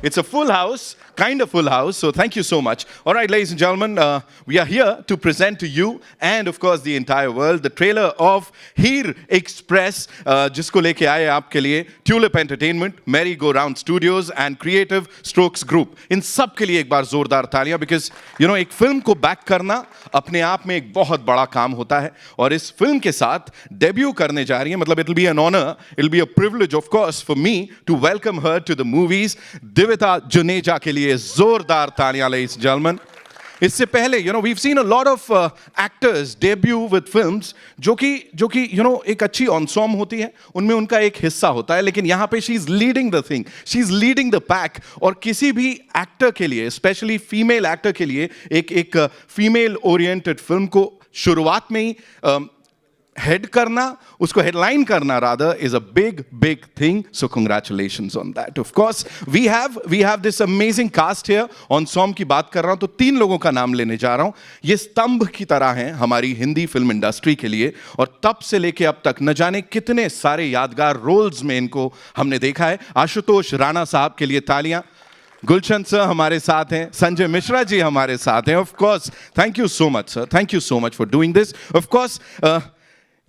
It's a full house, kind of full house, so thank you so much. All right, ladies and gentlemen, we are here to present to you and of course the entire world the trailer of Heer Express, जिसको लेके आए आपके लिए Tulip Entertainment, Merry Go Round Studios and Creative Strokes Group. इन सब के लिए एक बार जोरदार तालियां, because you know एक फिल्म को बैक करना अपने आप में एक बहुत बड़ा काम होता है और इस फिल्म के साथ डेब्यू करने जा रही है, मतलब it'll be an honor, it'll be a privilege of course for me to welcome her to the movies. दिविता Juneja के लिए जोरदार तालियां, ladies and gentlemen. इससे पहले we've seen a lot of actors debut with films जो कि एक अच्छी ensemble होती है, उनमें उनका एक हिस्सा होता है, लेकिन यहाँ पे she is leading the thing, she is leading the pack. और किसी भी एक्टर के लिए, स्पेशली फीमेल एक्टर के लिए, एक फीमेल ओरिएंटेड फिल्म को शुरुआत में ही हेड करना, उसको हेडलाइन करना rather, is a big thing. So congratulations on that. Of course, we have this amazing cast here. ensemble की बात कर रहा हूं तो 3 लोगों का नाम लेने जा रहा हूं. ये स्तंभ की तरह हैं हमारी हिंदी फिल्म इंडस्ट्री के लिए और तब से लेके अब तक न जाने कितने सारे यादगार रोल्स में इनको हमने देखा है. आशुतोष राणा साहब के लिए तालियां. गुलशन सर हमारे साथ हैं, संजय मिश्रा जी हमारे साथ हैं. Of course thank you so much sir, thank you so much for doing this. Of course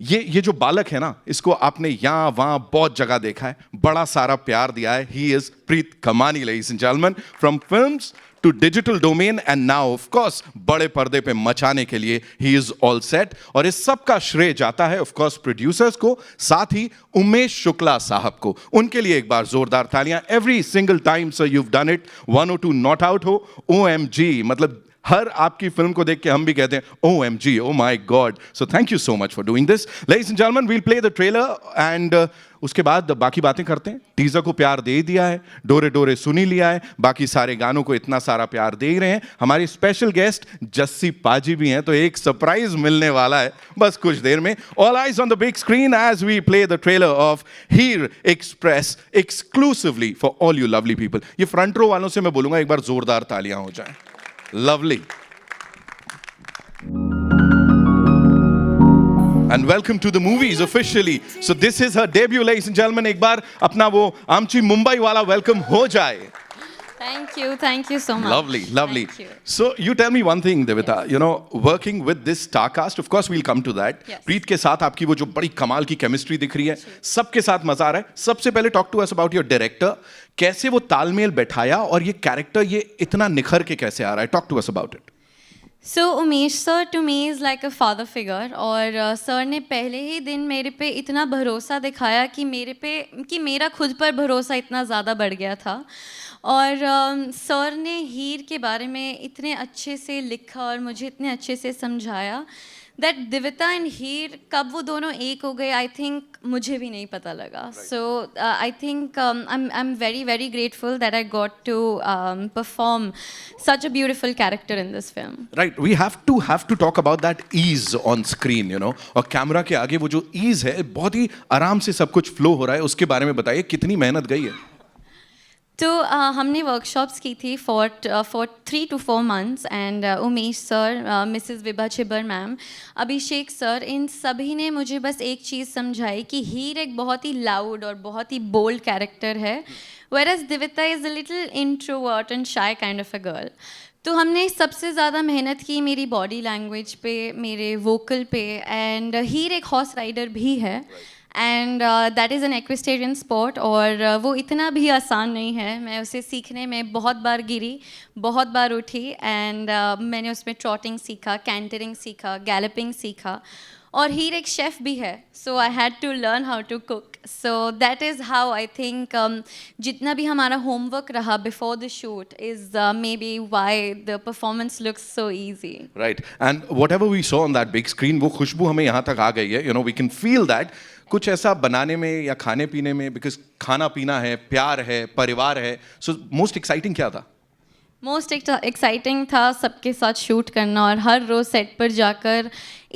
ये जो बालक है ना, इसको आपने यहाँ वहाँ बहुत जगह देखा है, बड़ा सारा प्यार दिया है. ही इज प्रीत कमानी, ladies and gentlemen, from films to digital domain and now of course बड़े पर्दे पे मचाने के लिए he is all set. और इस सब का श्रेय जाता है of course प्रोड्यूसर्स को, साथ ही उमेश शुक्ला साहब को. उनके लिए एक बार जोरदार तालियां. Every single time sir you've done it, 102 not out हो, OMG, मतलब हर आपकी फिल्म को देख के हम भी कहते हैं OMG, oh my God. So thank you so much for doing this. Ladies and gentlemen, we'll play the trailer and उसके बाद बाकी बातें करते हैं. टीजर को प्यार दे ही दिया है, डोरे डोरे सुनी लिया है, बाकी सारे गानों को इतना सारा प्यार दे ही रहे हैं. हमारी स्पेशल गेस्ट जस्सी पाजी भी हैं, तो एक सरप्राइज मिलने वाला है बस कुछ देर में. All eyes on the big screen as we play the trailer of Heer Express exclusively for all you lovely people. ये फ्रंट रो वालों से मैं बोलूंगा एक बार जोरदार तालियां हो जाएं. Lovely. And welcome to the movies officially. So this is her debut, ladies and gentlemen. एक बार अपना वो आमची मुंबई वाला वेलकम हो जाए. Thank you so much. Lovely. Thank you. So you tell me one thing, Devita. Working with this star cast, of course we'll come to that. Yes. प्रीत के साथ आपकी वो जो बड़ी कमाल की केमिस्ट्री दिख रही है, सबके साथ मजा आ रहा है. सबसे पहले talk to us about your director. कैसे वो तालमेल बैठाया और ये कैरेक्टर ये इतना निखर के कैसे आ रहा है? Talk to us about it. So Umesh sir to me is like a father figure. और सर ने पहले ही दिन मेरे पे इतना भरोसा दिखाया कि मेरा खुद पर भरोसा इतना ज़्यादा बढ़ गया था. और सर ने हीर के बारे में इतने अच्छे से लिखा और मुझे इतने अच्छे से समझाया दैट दिविता एंड हीर कब वो दोनों एक हो गए, आई थिंक मुझे भी नहीं पता लगा. So I think I am very grateful that I got to perform such a beautiful character in this film. Right, we have to talk about that ease on screen, और camera के आगे वो जो ease है, बहुत ही आराम से सब कुछ फ्लो हो रहा है, उसके बारे में बताइए कितनी मेहनत गई है. तो हमने वर्कशॉप्स की थी for 3 to 4 months and Umesh sir, Mrs Vibha Chhibber ma'am, Abhishek sir, इन सभी ने मुझे बस एक चीज़ समझाई कि हीर एक बहुत ही लाउड और बहुत ही बोल्ड कैरेक्टर है, whereas Divita is a little introvert and shy kind of a girl. तो हमने सबसे ज़्यादा मेहनत की मेरी बॉडी लैंग्वेज पे, मेरे वोकल पे. एंड हीर एक हॉर्स राइडर भी है and that is an equestrian sport और वो इतना भी आसान नहीं है. मैं उसे सीखने में बहुत बार गिरी, बहुत बार उठी एंड मैंने उसमें ट्रॉटिंग सीखा, कैंटरिंग सीखा, गैलपिंग सीखा. और हीर एक शेफ़ भी है, so I had to learn how to cook. So that is how I think जितना भी हमारा होमवर्क रहा before the shoot is maybe why the performance looks so easy. Right, and whatever we saw on that big screen, वो खुशबू हमें यहाँ तक आ गई है. वी कैन फील दैट कुछ ऐसा बनाने में या खाने पीने में, बिकॉज खाना पीना है, प्यार है, परिवार है. सो मोस्ट एक्साइटिंग क्या था? मोस्ट एक्साइटिंग था सबके साथ शूट करना और हर रोज़ सेट पर जाकर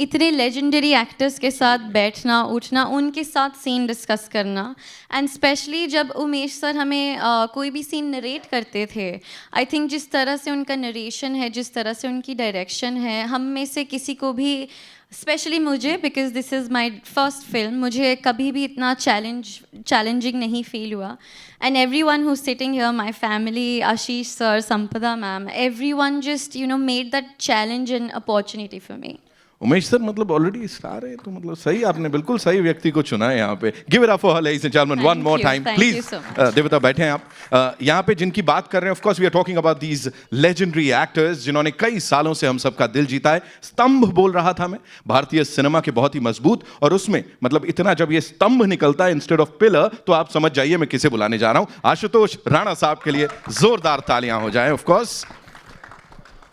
इतने लेजेंडरी एक्टर्स के साथ बैठना उठना, उनके साथ सीन डिस्कस करना. एंड स्पेशली जब उमेश सर हमें कोई भी सीन नरेट करते थे, आई थिंक जिस तरह से उनका नरेशन है, जिस तरह से उनकी डायरेक्शन है, हम में से किसी को भी स्पेशली मुझे, because this is my first film, मुझे कभी भी इतना चैलेंजिंग नहीं फील हुआ. And everyone who sitting here, my family, Ashish sir, Sampada ma'am, everyone just made that challenge an opportunity for me. Umesh sir मतलब ऑलरेडी स्टार है, तो मतलब सही, आपने बिल्कुल सही व्यक्ति को चुना है यहाँ पे. Give it up for her ladies and gentleman one more time please. देवता बैठे हैं आप. यहाँ पे जिनकी बात कर रहे हैं, of course we are talking about these legendary actors जिन्होंने कई सालों से हम सबका दिल जीता है. स्तंभ बोल रहा था मैं, भारतीय सिनेमा के बहुत ही मजबूत, और उसमें मतलब इतना जब ये स्तंभ निकलता है इंस्टेड ऑफ पिलर, तो आप समझ जाइए मैं किसे बुलाने जा रहा हूँ. आशुतोष राणा साहब के लिए जोरदार तालियां हो जाएं ऑफ कोर्स.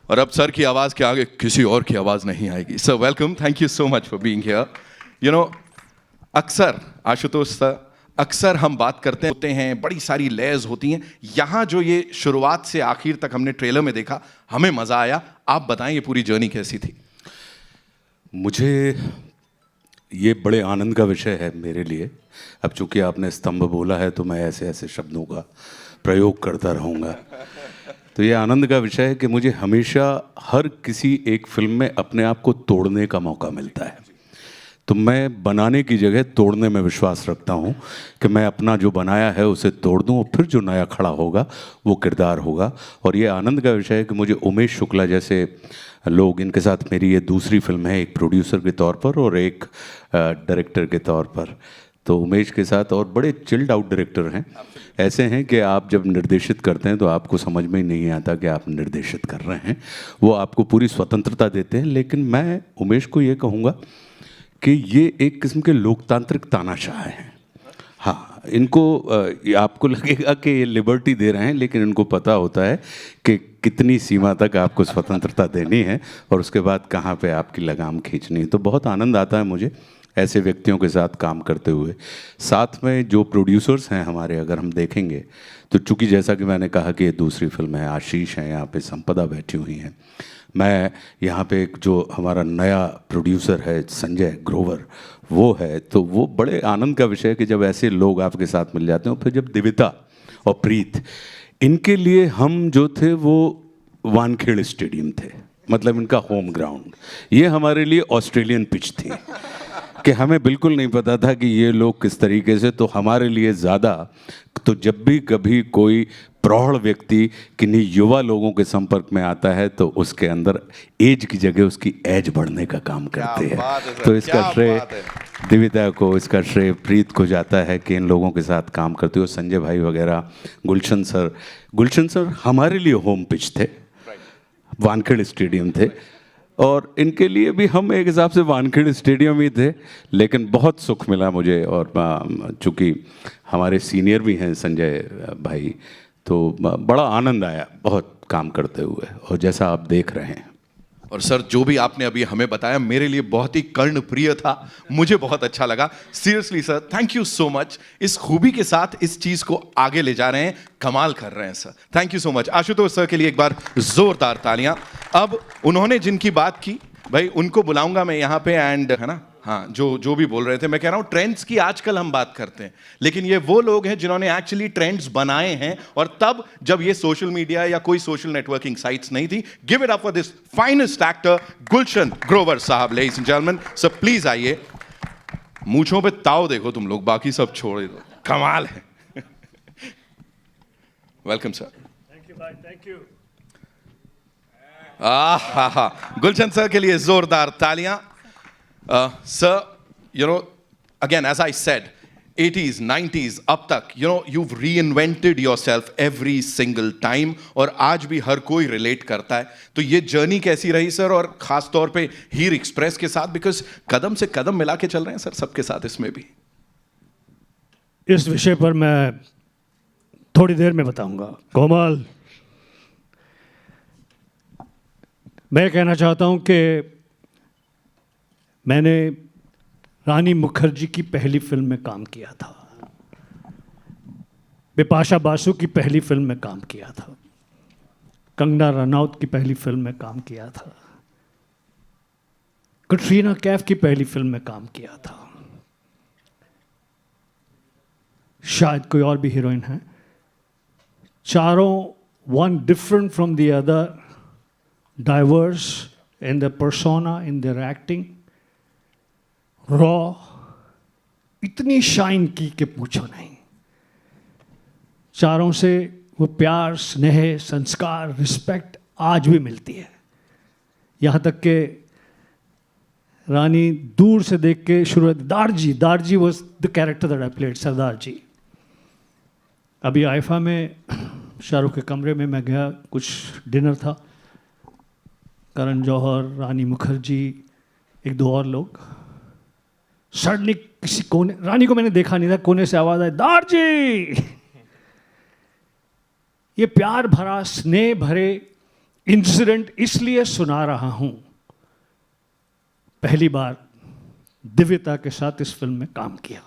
और अब सर की आवाज के आगे किसी और की आवाज नहीं आएगी. Sir welcome, thank you so much for being here. अक्सर आशुतोष सर, अक्सर हम बात करते होते हैं, बड़ी सारी लेयर्स होती हैं. यहाँ जो ये शुरुआत से आखिर तक हमने ट्रेलर में देखा, हमें मजा आया. आप बताएं ये पूरी जर्नी कैसी थी? मुझे ये बड़े आनंद का विषय है मेरे लिए. अब चूंकि आपने स्तंभ बोला है तो मैं ऐसे ऐसे शब्दों का प्रयोग करता रहूँगा. तो ये आनंद का विषय है कि मुझे हमेशा हर किसी एक फिल्म में अपने आप को तोड़ने का मौका मिलता है. तो मैं बनाने की जगह तोड़ने में विश्वास रखता हूँ कि मैं अपना जो बनाया है उसे तोड़ दूँ और फिर जो नया खड़ा होगा वो किरदार होगा. और ये आनंद का विषय है कि मुझे उमेश शुक्ला जैसे लोग, इनके साथ मेरी ये दूसरी फिल्म है, एक प्रोड्यूसर के तौर पर और एक डायरेक्टर के तौर पर. तो उमेश के साथ, और बड़े चिल्ड आउट डायरेक्टर हैं, ऐसे हैं कि आप जब निर्देशित करते हैं तो आपको समझ में ही नहीं आता कि आप निर्देशित कर रहे हैं. वो आपको पूरी स्वतंत्रता देते हैं. लेकिन मैं उमेश को ये कहूँगा कि ये एक किस्म के लोकतांत्रिक तानाशाह हैं. हाँ, इनको आपको लगेगा कि ये लिबर्टी दे रहे हैं, लेकिन इनको पता होता है कि कितनी सीमा तक आपको स्वतंत्रता देनी है और उसके बाद कहाँ पे आपकी लगाम खींचनी है. तो बहुत आनंद आता है मुझे ऐसे व्यक्तियों के साथ काम करते हुए. साथ में जो प्रोड्यूसर्स हैं हमारे, अगर हम देखेंगे तो चूँकि जैसा कि मैंने कहा कि ये दूसरी फिल्म है, आशीष हैं यहाँ पे, संपदा बैठी हुई हैं, मैं यहाँ पे एक जो हमारा नया प्रोड्यूसर है संजय ग्रोवर, वो है. तो वो बड़े आनंद का विषय है कि जब ऐसे लोग आपके साथ मिल जाते हैं. फिर जब दिविता और प्रीत, इनके लिए हम जो थे वो वानखेड़ स्टेडियम थे, मतलब इनका होम ग्राउंड. ये हमारे लिए ऑस्ट्रेलियन पिच थी कि हमें बिल्कुल नहीं पता था कि ये लोग किस तरीके से. तो हमारे लिए ज़्यादा, तो जब भी कभी कोई प्रौढ़ व्यक्ति किन्हीं युवा लोगों के संपर्क में आता है तो उसके अंदर एज की जगह उसकी एज बढ़ने का काम करते हैं. तो इसका श्रेय दिविता को, इसका श्रेय प्रीत को जाता है कि इन लोगों के साथ काम करते हो. संजय भाई वगैरह, गुलशन सर हमारे लिए होम पिच थे, वानखेड़ स्टेडियम थे. और इनके लिए भी हम एक हिसाब से वानखेड़ स्टेडियम ही थे. लेकिन बहुत सुख मिला मुझे, और चूँकि हमारे सीनियर भी हैं संजय भाई, तो बड़ा आनंद आया बहुत काम करते हुए, और जैसा आप देख रहे हैं. और सर जो भी आपने अभी हमें बताया मेरे लिए बहुत ही कर्णप्रिय था, मुझे बहुत अच्छा लगा. Seriously sir, thank you so much. इस खूबी के साथ इस चीज को आगे ले जा रहे हैं, कमाल कर रहे हैं sir. Thank you so much. Ashutosh sir के लिए एक बार जोरदार तालियां. अब उन्होंने जिनकी बात की भाई, उनको बुलाऊंगा मैं यहाँ पे, एंड है ना, हाँ, जो भी बोल रहे थे, मैं कह रहा हूँ ट्रेंड्स की आजकल हम बात करते हैं, लेकिन ये वो लोग हैं जिन्होंने एक्चुअली ट्रेंड्स बनाए हैं, और तब जब ये सोशल मीडिया या कोई सोशल नेटवर्किंग साइट्स नहीं थी. Give it up for this finest actor Gulshan Grover साहब, ladies and gentleman. Sir please आइए. मूंछों पे ताव देखो तुम लोग, बाकी सब छोड़ दो, कमाल है. Welcome sir. थैंक यू भाई, थैंक यू. गुलशन सर के लिए जोरदार तालियां. Sir, again, as I said, 80s, 90s, अब तक, you've reinvented yourself every single time, और आज भी हर कोई रिलेट करता है. तो ये जर्नी कैसी रही सर, और खास तौर पे हीर एक्सप्रेस के साथ, बिकॉज कदम से कदम मिला के चल रहे हैं सर सबके साथ इसमें भी. इस विषय पर मैं थोड़ी देर में बताऊंगा. कोमल, मैं कहना चाहता हूं कि मैंने रानी मुखर्जी की पहली फिल्म में काम किया था, बिपाशा बासु की पहली फिल्म में काम किया था, कंगना रनौत की पहली फिल्म में काम किया था, कटरीना कैफ की पहली फिल्म में काम किया था, शायद कोई और भी हीरोइन है. चारों one different from the other, diverse in their persona, in their acting, raw, इतनी शाइन की कि पूछो नहीं। चारों से वो प्यार, स्नेह, संस्कार, रिस्पेक्ट आज भी मिलती है। यहाँ तक कि रानी दूर से देख के शुरू, Darji was the character that I played, सरदार जी। अभी आइफा में शाहरुख के कमरे में मैं गया, कुछ डिनर था, करण जौहर, रानी मुखर्जी, एक दो और लोग। सडनली किसी कोने, रानी को मैंने देखा नहीं था, कोने से आवाज़ आई, दारजी। ये प्यार भरा, स्नेह भरे इंसिडेंट इसलिए सुना रहा हूं, पहली बार दिव्यता के साथ इस फिल्म में काम किया।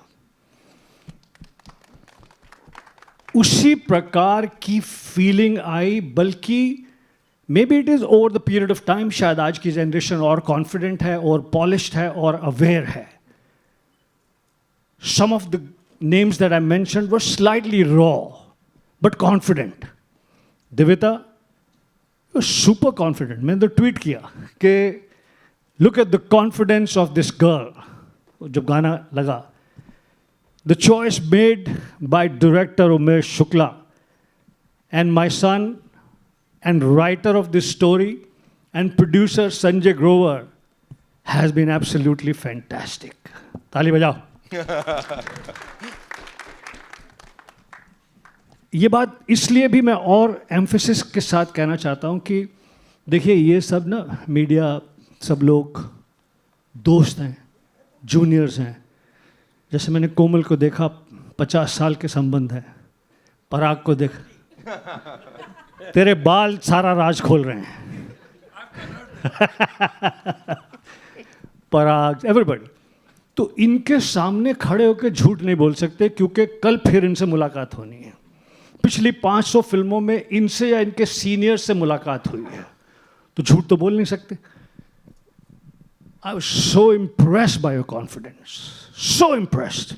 उसी प्रकार की फीलिंग आई, बल्कि may be it is over the period of time, शायद आज की जनरेशन और कॉन्फिडेंट है और पॉलिश्ड है और अवेयर है। Some of the names that I mentioned were slightly raw but confident. Divyata super confident. मैंने तो ट्वीट किया कि look at the confidence of this girl. जब गाना लगा, the choice made by director Umesh Shukla and my son and writer of this story and producer Sanjay Grover has been absolutely fantastic. ताली बजाओ। ये बात इसलिए भी मैं और एम्फेसिस के साथ कहना चाहता हूँ कि देखिए, ये सब ना मीडिया, सब लोग दोस्त हैं, जूनियर्स हैं। जैसे मैंने कोमल को देखा, 50 साल के संबंध है। पराग को देख, तेरे बाल सारा राज खोल रहे हैं। पराग, एवरीबॉडी। तो इनके सामने खड़े होकर झूठ नहीं बोल सकते, क्योंकि कल फिर इनसे मुलाकात होनी है। पिछली 500 फिल्मों में इनसे या इनके सीनियर से मुलाकात हुई है, तो झूठ तो बोल नहीं सकते। I was so impressed by your confidence, so impressed.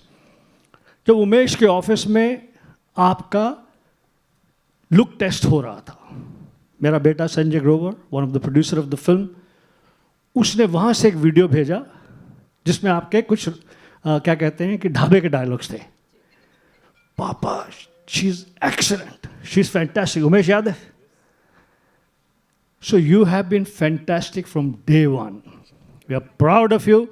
जब उमेश के ऑफिस में आपका लुक टेस्ट हो रहा था, मेरा बेटा Sanjay Grover, one of the producer of the film, उसने वहाँ से एक वीडियो भेजा जिसमें आपके कुछ क्या कहते हैं कि ढाबे के डायलॉग्स थे। पापा, she is excellent, she is fantastic. Umesh याद है? So you have been fantastic from day one. We are proud of you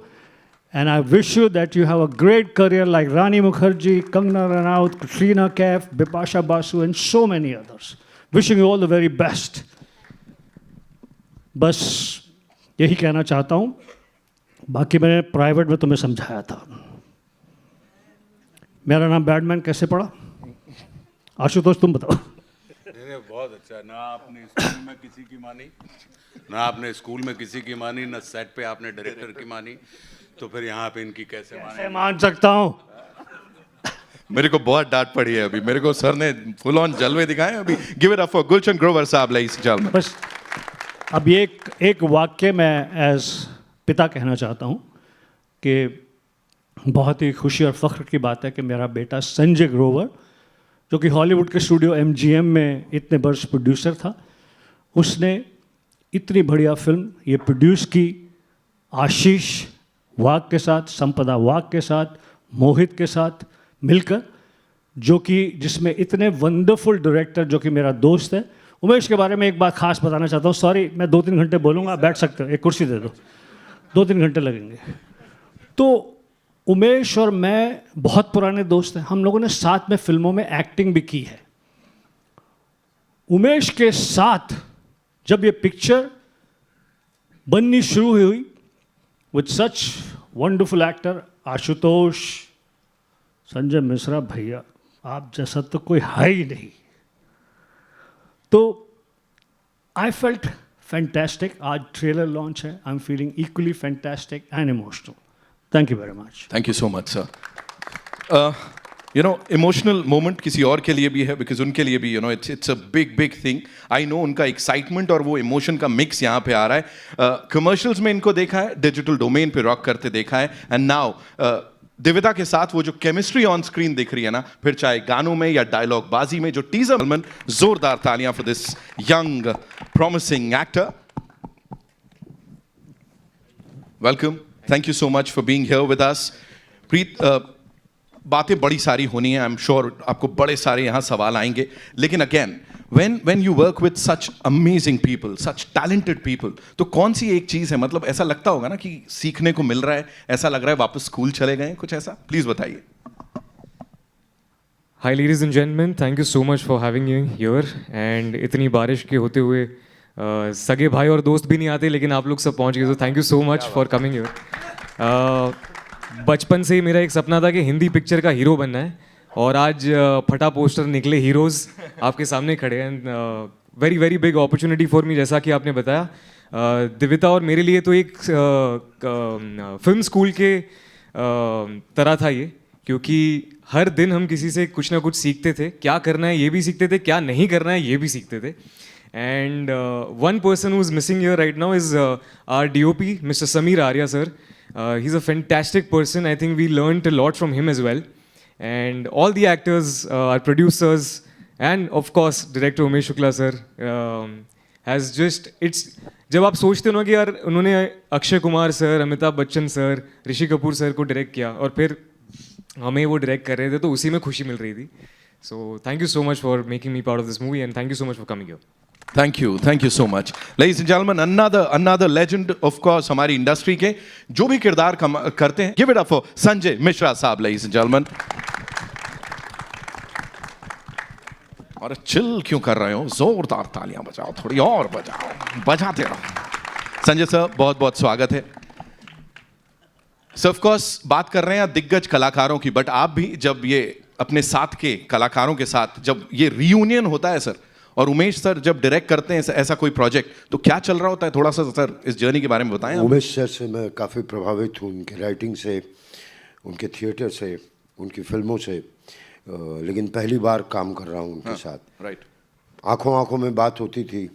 and I wish you that you have a great career like Rani Mukherjee, Kangana Ranaut, Katrina Kaif, Bipasha Basu and so many others. Wishing you all the very best. बस यही कहना चाहता हूँ। बाकी मैंने private में तुम्हें समझाया था। मेरा नाम बैडमैन कैसे पड़ा? आशुतोष तुम बताओ। नहीं, बहुत अच्छा। ना आपने स्कूल में किसी की मानी, ना आपने स्कूल में किसी की मानी, ना सेट पे आपने डायरेक्टर की मानी, तो फिर यहाँ पे इनकी कैसे मान सकता हूँ? मेरे को बहुत डांट पड़ी है अभी। मेरे को सर ने फुल ऑन जलवे दिखाए अभी। गिव इट अप फॉर गुलशन ग्रोवर साहब, लेडीज एंड जेंटलमैन। बस अब ये एक वाक्य मैं एज पिता कहना चाहता हूँ कि बहुत ही खुशी और फख्र की बात है कि मेरा बेटा संजय ग्रोवर, जो कि हॉलीवुड के स्टूडियो MGM में इतने वर्ष प्रोड्यूसर था, उसने इतनी बढ़िया फिल्म ये प्रोड्यूस की आशीष वाघ के साथ, संपदा वाघ के साथ, मोहित के साथ मिलकर, जो कि जिसमें इतने वंडरफुल डायरेक्टर, जो कि मेरा दोस्त है। उमेश के बारे में एक बात खास बताना चाहता हूँ। सॉरी, मैं 2-3 घंटे बोलूँगा, बैठ सकते हो, एक कुर्सी दे दो, 2-3 घंटे लगेंगे। तो उमेश और मैं बहुत पुराने दोस्त हैं। हम लोगों ने साथ में फिल्मों में एक्टिंग भी की है। उमेश के साथ जब ये पिक्चर बननी शुरू हुई with such wonderful actor Ashutosh, Sanjay Mishra, भैया आप जैसा तो कोई है ही नहीं। तो आई फेल्ट फैंटास्टिक। आज ट्रेलर लॉन्च है, I am feeling equally fantastic and emotional. Thank you very much. Thank you so much sir. You know, emotional moment किसी और के लिए भी है, बिकॉज उनके लिए भी it's a big thing. I know उनका एक्साइटमेंट और वो इमोशन का मिक्स यहाँ पे आ रहा है। कमर्शियल्स में इनको देखा है, डिजिटल डोमेन पे रॉक करते देखा है, एंड नाउ दिव्यता के साथ वो जो केमिस्ट्री ऑन स्क्रीन दिख रही है ना, फिर चाहे गानों में या डायलॉग बाजी में, जो टीजर में, जोरदार तालियां for this young promising actor. Welcome. Thank you so much for being here with us. Preet, बातें बड़ी सारी होनी है, आई एम श्योर आपको बड़े सारे यहाँ सवाल आएंगे, लेकिन again when you work with such amazing people, such talented people, तो कौन सी एक चीज़ है, मतलब ऐसा लगता होगा ना कि सीखने को मिल रहा है, ऐसा लग रहा है वापस स्कूल चले गए, कुछ ऐसा, प्लीज़ बताइए। Hi ladies and gentlemen, thank you so much for having me here and इतनी बारिश के होते हुए सगे भाई और दोस्त भी नहीं आते, लेकिन आप लोग सब पहुंच गए, तो thank you so much for coming here. बचपन से ही मेरा एक सपना था कि हिंदी पिक्चर का हीरो बनना है, और आज फटा पोस्टर निकले, हीरोज़ आपके सामने खड़े हैं। Very very big opportunity for मी, जैसा कि आपने बताया। दिविता और मेरे लिए तो एक फिल्म स्कूल के तरह था ये, क्योंकि हर दिन हम किसी से कुछ ना कुछ सीखते थे, क्या करना है ये भी सीखते थे, क्या नहीं करना है ये भी सीखते थे। And one person who is missing here right now is our DOP, mister Sameer Arya sir. He is a fantastic person, I think we learned a lot from him as well. And all the actors, our producers, and of course director Umesh Shukla sir has just it's जब आप सोचते हो ना कि यार उन्होंने Akshay Kumar sir, Amitabh Bachchan sir, Rishi Kapoor sir को direct किया और फिर हमें वो डायरेक्ट कर रहे थे, तो उसी में खुशी मिल रही थी। So thank you so much for making me part of this movie and thank you so much for coming here. Thank you so much. Ladies and gentlemen, another legend of course हमारी industry के जो भी किरदार करते हैं, give it up for Sanjay Mishra साहब, ladies and gentlemen. और chill क्यों कर रहे हो, जोरदार तालियां बजाओ, थोड़ी और बजाओ, बजाते रहो। संजय सर, बहुत बहुत स्वागत है। सर ऑफ कोर्स बात कर रहे हैं दिग्गज कलाकारों की, बट आप भी जब ये अपने साथ के कलाकारों के साथ जब ये रियूनियन होता है सर, और उमेश सर जब डायरेक्ट करते हैं ऐसा कोई प्रोजेक्ट, तो क्या चल रहा होता है, थोड़ा सा सर इस जर्नी के बारे में बताएं। उमेश सर से मैं काफ़ी प्रभावित हूँ, उनके राइटिंग से, उनके थिएटर से, उनकी फिल्मों से, लेकिन पहली बार काम कर रहा हूँ उनके साथ। राइट। आंखों आंखों में बात होती थी,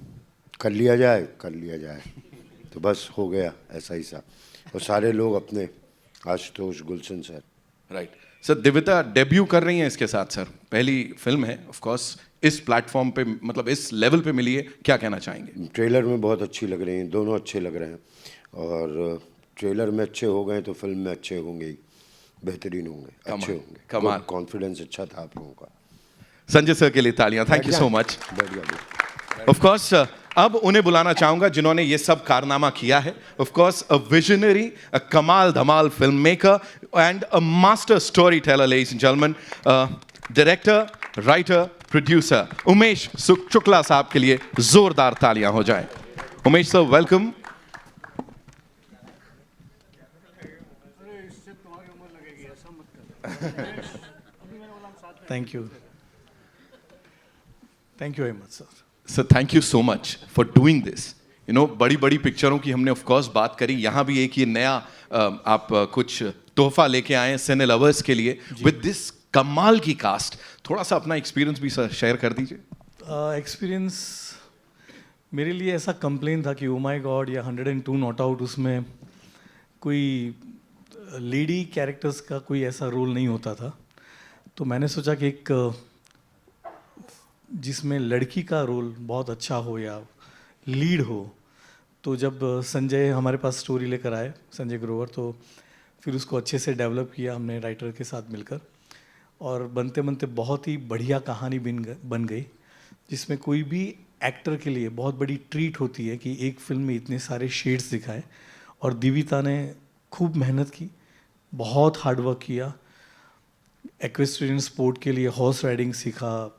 कर लिया जाए, तो बस हो गया ऐसा ही सा। और सारे लोग अपने, आशुतोष, गुलशन सर। राइट। सर दिविता डेब्यू कर रही हैं इसके साथ सर, पहली फिल्म है ऑफ कोर्स, इस प्लेटफॉर्म पे मतलब इस लेवल पे मिली है, क्या कहना चाहेंगे। ट्रेलर में बहुत अच्छी लग रही हैं, दोनों अच्छे लग रहे हैं, और ट्रेलर में अच्छे हो गए तो फिल्म में अच्छे होंगे ही, बेहतरीन होंगे, अच्छे होंगे। कमाल। कॉन्फिडेंस अच्छा था आप लोगों का। संजय सर के लिए तालियां, thank you so much. Of course अब उन्हें बुलाना चाहूंगा जिन्होंने ये सब कारनामा किया है। Of course a visionary, a कमाल धमाल film maker and a master storyteller, ladies and gentleman, director, writer, producer Umesh Shukla साहब के लिए जोरदार तालियां हो जाए। Umesh sir, welcome. Thank you very much sir. Sir thank you so much for doing this. You know, बड़ी बड़ी पिक्चरों की हमने ऑफ कोर्स बात करी, यहाँ भी एक ये नया आप कुछ तोहफा लेके आए हैं सिने लवर्स के लिए विद दिस कमाल की कास्ट। थोड़ा सा अपना एक्सपीरियंस भी सर शेयर कर दीजिए। एक्सपीरियंस मेरे लिए ऐसा कंप्लेन था कि ओ माय गॉड या 102 नॉट आउट, उसमें कोई लेडी कैरेक्टर्स का कोई ऐसा रोल नहीं होता था, तो मैंने सोचा कि एक जिसमें लड़की का रोल बहुत अच्छा हो या लीड हो। तो जब संजय हमारे पास स्टोरी लेकर आए, संजय ग्रोवर, तो फिर उसको अच्छे से डेवलप किया हमने राइटर के साथ मिलकर, और बनते बनते बहुत ही बढ़िया कहानी बन गई, जिसमें कोई भी एक्टर के लिए बहुत बड़ी ट्रीट होती है कि एक फिल्म में इतने सारे शेड्स दिखाए। और दिविता ने खूब मेहनत की, बहुत हार्डवर्क किया, एक्वेस्ट्रियन स्पोर्ट के लिए हॉर्स राइडिंग सीखा,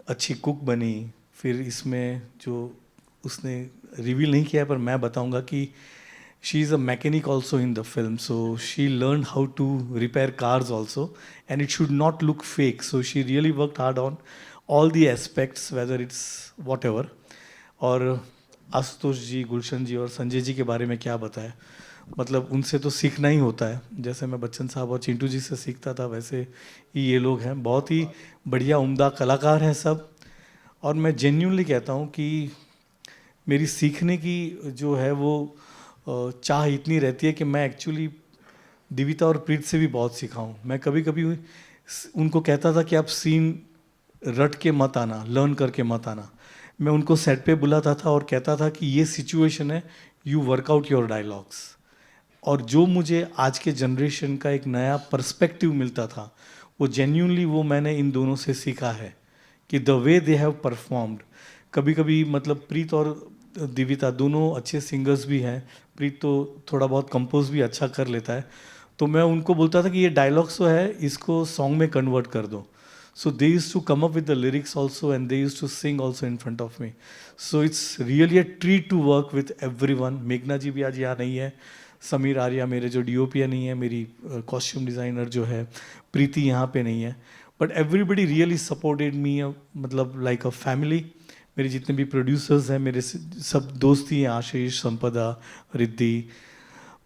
अच्छी कुक बनी। फिर इसमें जो उसने रिवील नहीं किया पर मैं बताऊंगा कि she is a mechanic also in the film, so she learn how to repair cars also and it should not look fake, so she really worked hard on all the aspects whether it's whatever. और आशुतोष जी, गुलशन जी और संजय जी के बारे में क्या बताएं, मतलब उनसे तो सीखना ही होता है। जैसे मैं बच्चन साहब और चिंटू जी से सीखता था, वैसे ही ये लोग हैं, बहुत ही बढ़िया उम्दा कलाकार हैं सब। और मैं जेन्युइनली कहता हूँ कि मेरी सीखने की जो है वो चाह इतनी रहती है कि मैं एक्चुअली दिविता और प्रीत से भी बहुत सीखा हूँ। मैं कभी कभी उनको कहता था कि आप सीन रट के मत आना, लर्न करके मत आना। मैं उनको सेट पे बुलाता था और कहता था कि ये सिचुएशन है, यू वर्कआउट योर डायलॉग्स, और जो मुझे आज के जनरेशन का एक नया पर्सपेक्टिव मिलता था, वो जेन्यूनली वो मैंने इन दोनों से सीखा है कि the way they have performed. कभी कभी मतलब प्रीत और दिविता दोनों अच्छे सिंगर्स भी हैं. प्रीत तो थोड़ा बहुत कंपोज भी अच्छा कर लेता है, तो मैं उनको बोलता था कि ये डायलॉग्स जो है इसको सॉन्ग में कन्वर्ट कर दो. So they used to come up with the lyrics also, and they used to sing also in front of me. So it's really a treat to work with everyone. मेघना जी भी आज यहाँ नहीं है, समीर आर्या मेरे जो DOP नहीं है, मेरी कॉस्ट्यूम डिज़ाइनर जो है प्रीति यहाँ पे नहीं है, but everybody really supported me, मतलब लाइक अ फैमिली. मेरे जितने भी प्रोड्यूसर्स हैं, मेरे सब दोस्त ही हैं, आशीष, संपदा, रिद्धि,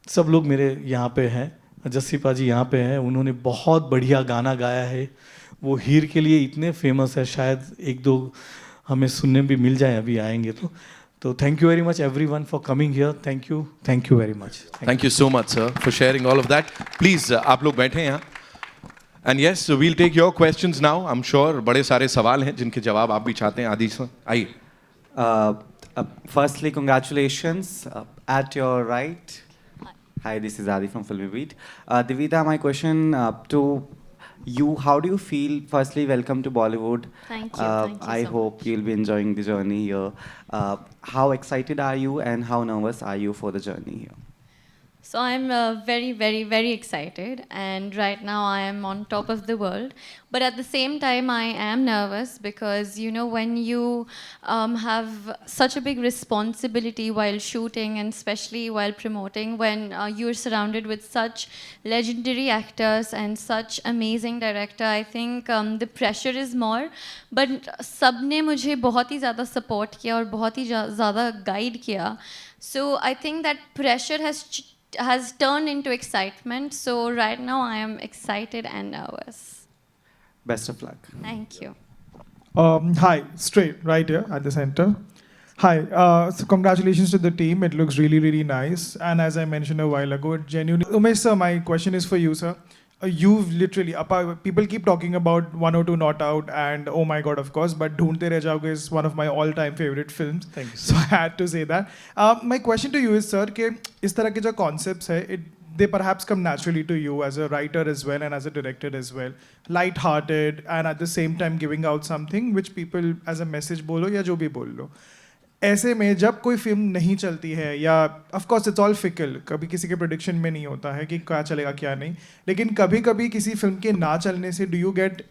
सब लोग मेरे यहाँ पे हैं. जस्सी जी यहाँ पे हैं, उन्होंने बहुत बढ़िया गाना गाया है. वो हीर के लिए इतने फेमस है, शायद एक दो हमें सुनने भी मिल जाए अभी आएंगे तो thank you very much everyone for coming here. Thank you very much. Thank you so much, sir, for sharing all of that. Please, आप लोग बैठे यहाँ. And yes, we'll take your questions now. I'm sure बड़े सारे सवाल हैं जिनके जवाब आप भी चाहते हैं. आदि सर, आइए. Firstly, congratulations. At your right. Hi, this is Adi from Filmy Beat. Divita, my question to you, how do you feel? Firstly, welcome to Bollywood. Thank you. Thank you I so hope you'll be enjoying the journey here. How excited are you and how nervous are you for the journey here? So I'm very, very, very excited, and right now I am on top of the world. But at the same time, I am nervous because, you know, when you have such a big responsibility while shooting, and especially while promoting, when you're surrounded with such legendary actors and such amazing director, I think the pressure is more. But सबने मुझे बहुत ही ज़्यादा support किया और बहुत ही ज़्यादा guide किया. So I think that pressure has turned into excitement. So right now I am excited and nervous. Best of luck. Thank you. Hi, straight right here at the center. Hi, so congratulations to the team. It looks really, really nice. And as I mentioned a while ago, it genuinely. Umesh sir, my question is for you, sir. You've literally, people keep talking about 102 Not Out and oh my god, of course, but Dhoondte Reh Jaoge is one of my all-time favorite films. Thank you, So I had to say that. My question to you is, sir, कि इस तरह के जो concepts है, they perhaps come naturally to you as a writer as well and as a director as well. Light-hearted and at the same time giving out something which people as a message बोलो या जो भी बोल लो. ऐसे में जब कोई film नहीं चलती है या of course it's all fickle, कभी किसी के प्रेडिक्शन में नहीं होता है कि क्या चलेगा क्या नहीं, लेकिन कभी कभी किसी फिल्म के ना चलने से do you get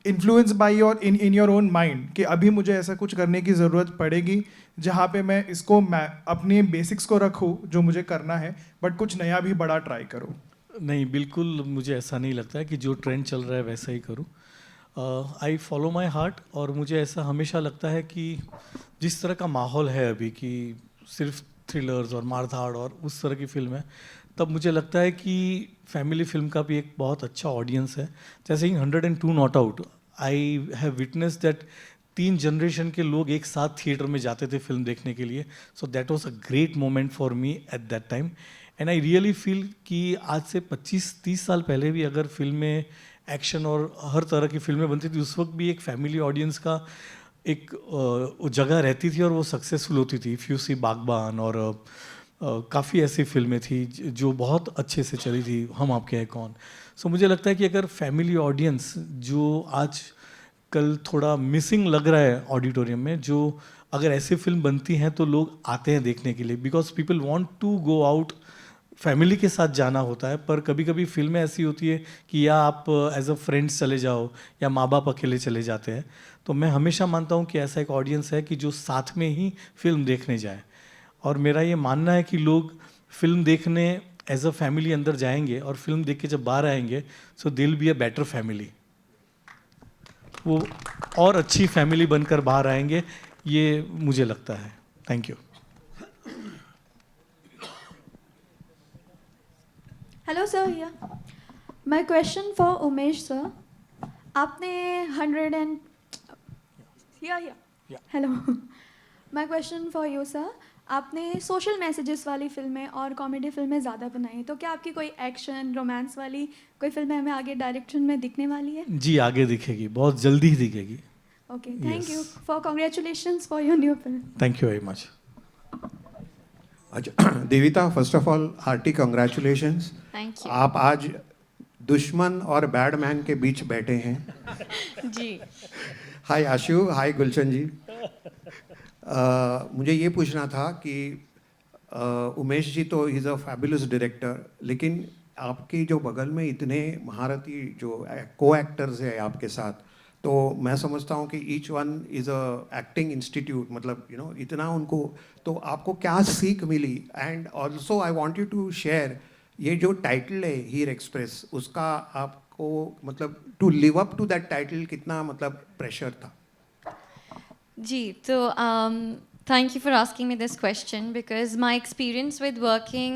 influence by your in your own mind कि अभी मुझे ऐसा कुछ करने की ज़रूरत पड़ेगी जहाँ पे मैं इसको अपने बेसिक्स को रखूँ जो मुझे करना है, बट कुछ नया भी बड़ा ट्राई करूँ? नहीं, बिल्कुल मुझे ऐसा नहीं लगता है कि जो ट्रेंड चल रहा है वैसा ही करूँ. I follow my heart. और मुझे ऐसा हमेशा लगता है कि जिस तरह का माहौल है अभी कि सिर्फ थ्रिलर्स और मारधाड़ और उस तरह की फिल्म है, तब मुझे लगता है कि फैमिली फिल्म का भी एक बहुत अच्छा ऑडियंस है. जैसे कि 102 not out, I have witness that 3 generation के लोग एक साथ थिएटर में जाते थे फिल्म देखने के लिए. So that was a great moment for me at that time. And I really feel कि आज से 25-30 साल पहले भी अगर फिल्में एक्शन और हर तरह की फिल्में बनती थी, उस वक्त भी एक फैमिली ऑडियंस का एक जगह रहती थी और वो सक्सेसफुल होती थी. इफ़ यू सी बागबान और काफ़ी ऐसी फिल्में थी जो बहुत अच्छे से चली थी, हम आपके हैं कौन. सो मुझे लगता है कि अगर फैमिली ऑडियंस जो आज कल थोड़ा मिसिंग लग रहा है ऑडिटोरियम में, जो अगर ऐसी फिल्म बनती हैं तो लोग आते हैं देखने के लिए, because people want to go out. Family के साथ जाना होता है, पर कभी कभी फिल्में ऐसी होती है कि या आप एज अ फ्रेंड्स चले जाओ या माँ बाप अकेले चले जाते हैं. तो मैं हमेशा मानता हूँ कि ऐसा एक ऑडियंस है कि जो साथ में ही फिल्म देखने जाए. और मेरा ये मानना है कि लोग फिल्म देखने एज अ फैमिली अंदर जाएंगे और फिल्म देख के जब बाहर आएंगे, so they will be a better family. वो और अच्छी फैमिली बनकर बाहर आएंगे, ये मुझे लगता है. Thank you. Hello sir, yeah. My question for Umesh sir. आपने 100 and yeah. Hello. My question for you sir. आपने सोशल मैसेजेस वाली फिल्में और कॉमेडी फिल्में ज़्यादा बनाई हैं, तो क्या आपकी कोई एक्शन रोमांस वाली कोई फिल्में हमें आगे डायरेक्शन में दिखने वाली है? जी, आगे दिखेगी, बहुत जल्दी ही दिखेगी. Okay, thank you for congratulations for your new film. Thank you very much. अच्छा Devita, first of all hearty congratulations. Thank आप आज दुश्मन और बैडमैन के बीच बैठे हैं। यू जी। हाय आशु, हाय गुलशन जी। मुझे ये पूछना था कि उमेश जी तो इज़ अ फैबुलस डायरेक्टर, लेकिन आपकी जो बगल में इतने महारथी जो को एक्टर्स है आपके साथ, तो मैं समझता हूँ कि each one is a acting institute, मतलब इतना उनको, तो आपको क्या सीख मिली? And also I want you to share, ये जो टाइटल है हीर एक्सप्रेस, उसका आपको मतलब to live up to that title कितना मतलब प्रेशर था? जी, तो thank you for asking me this question because my experience with working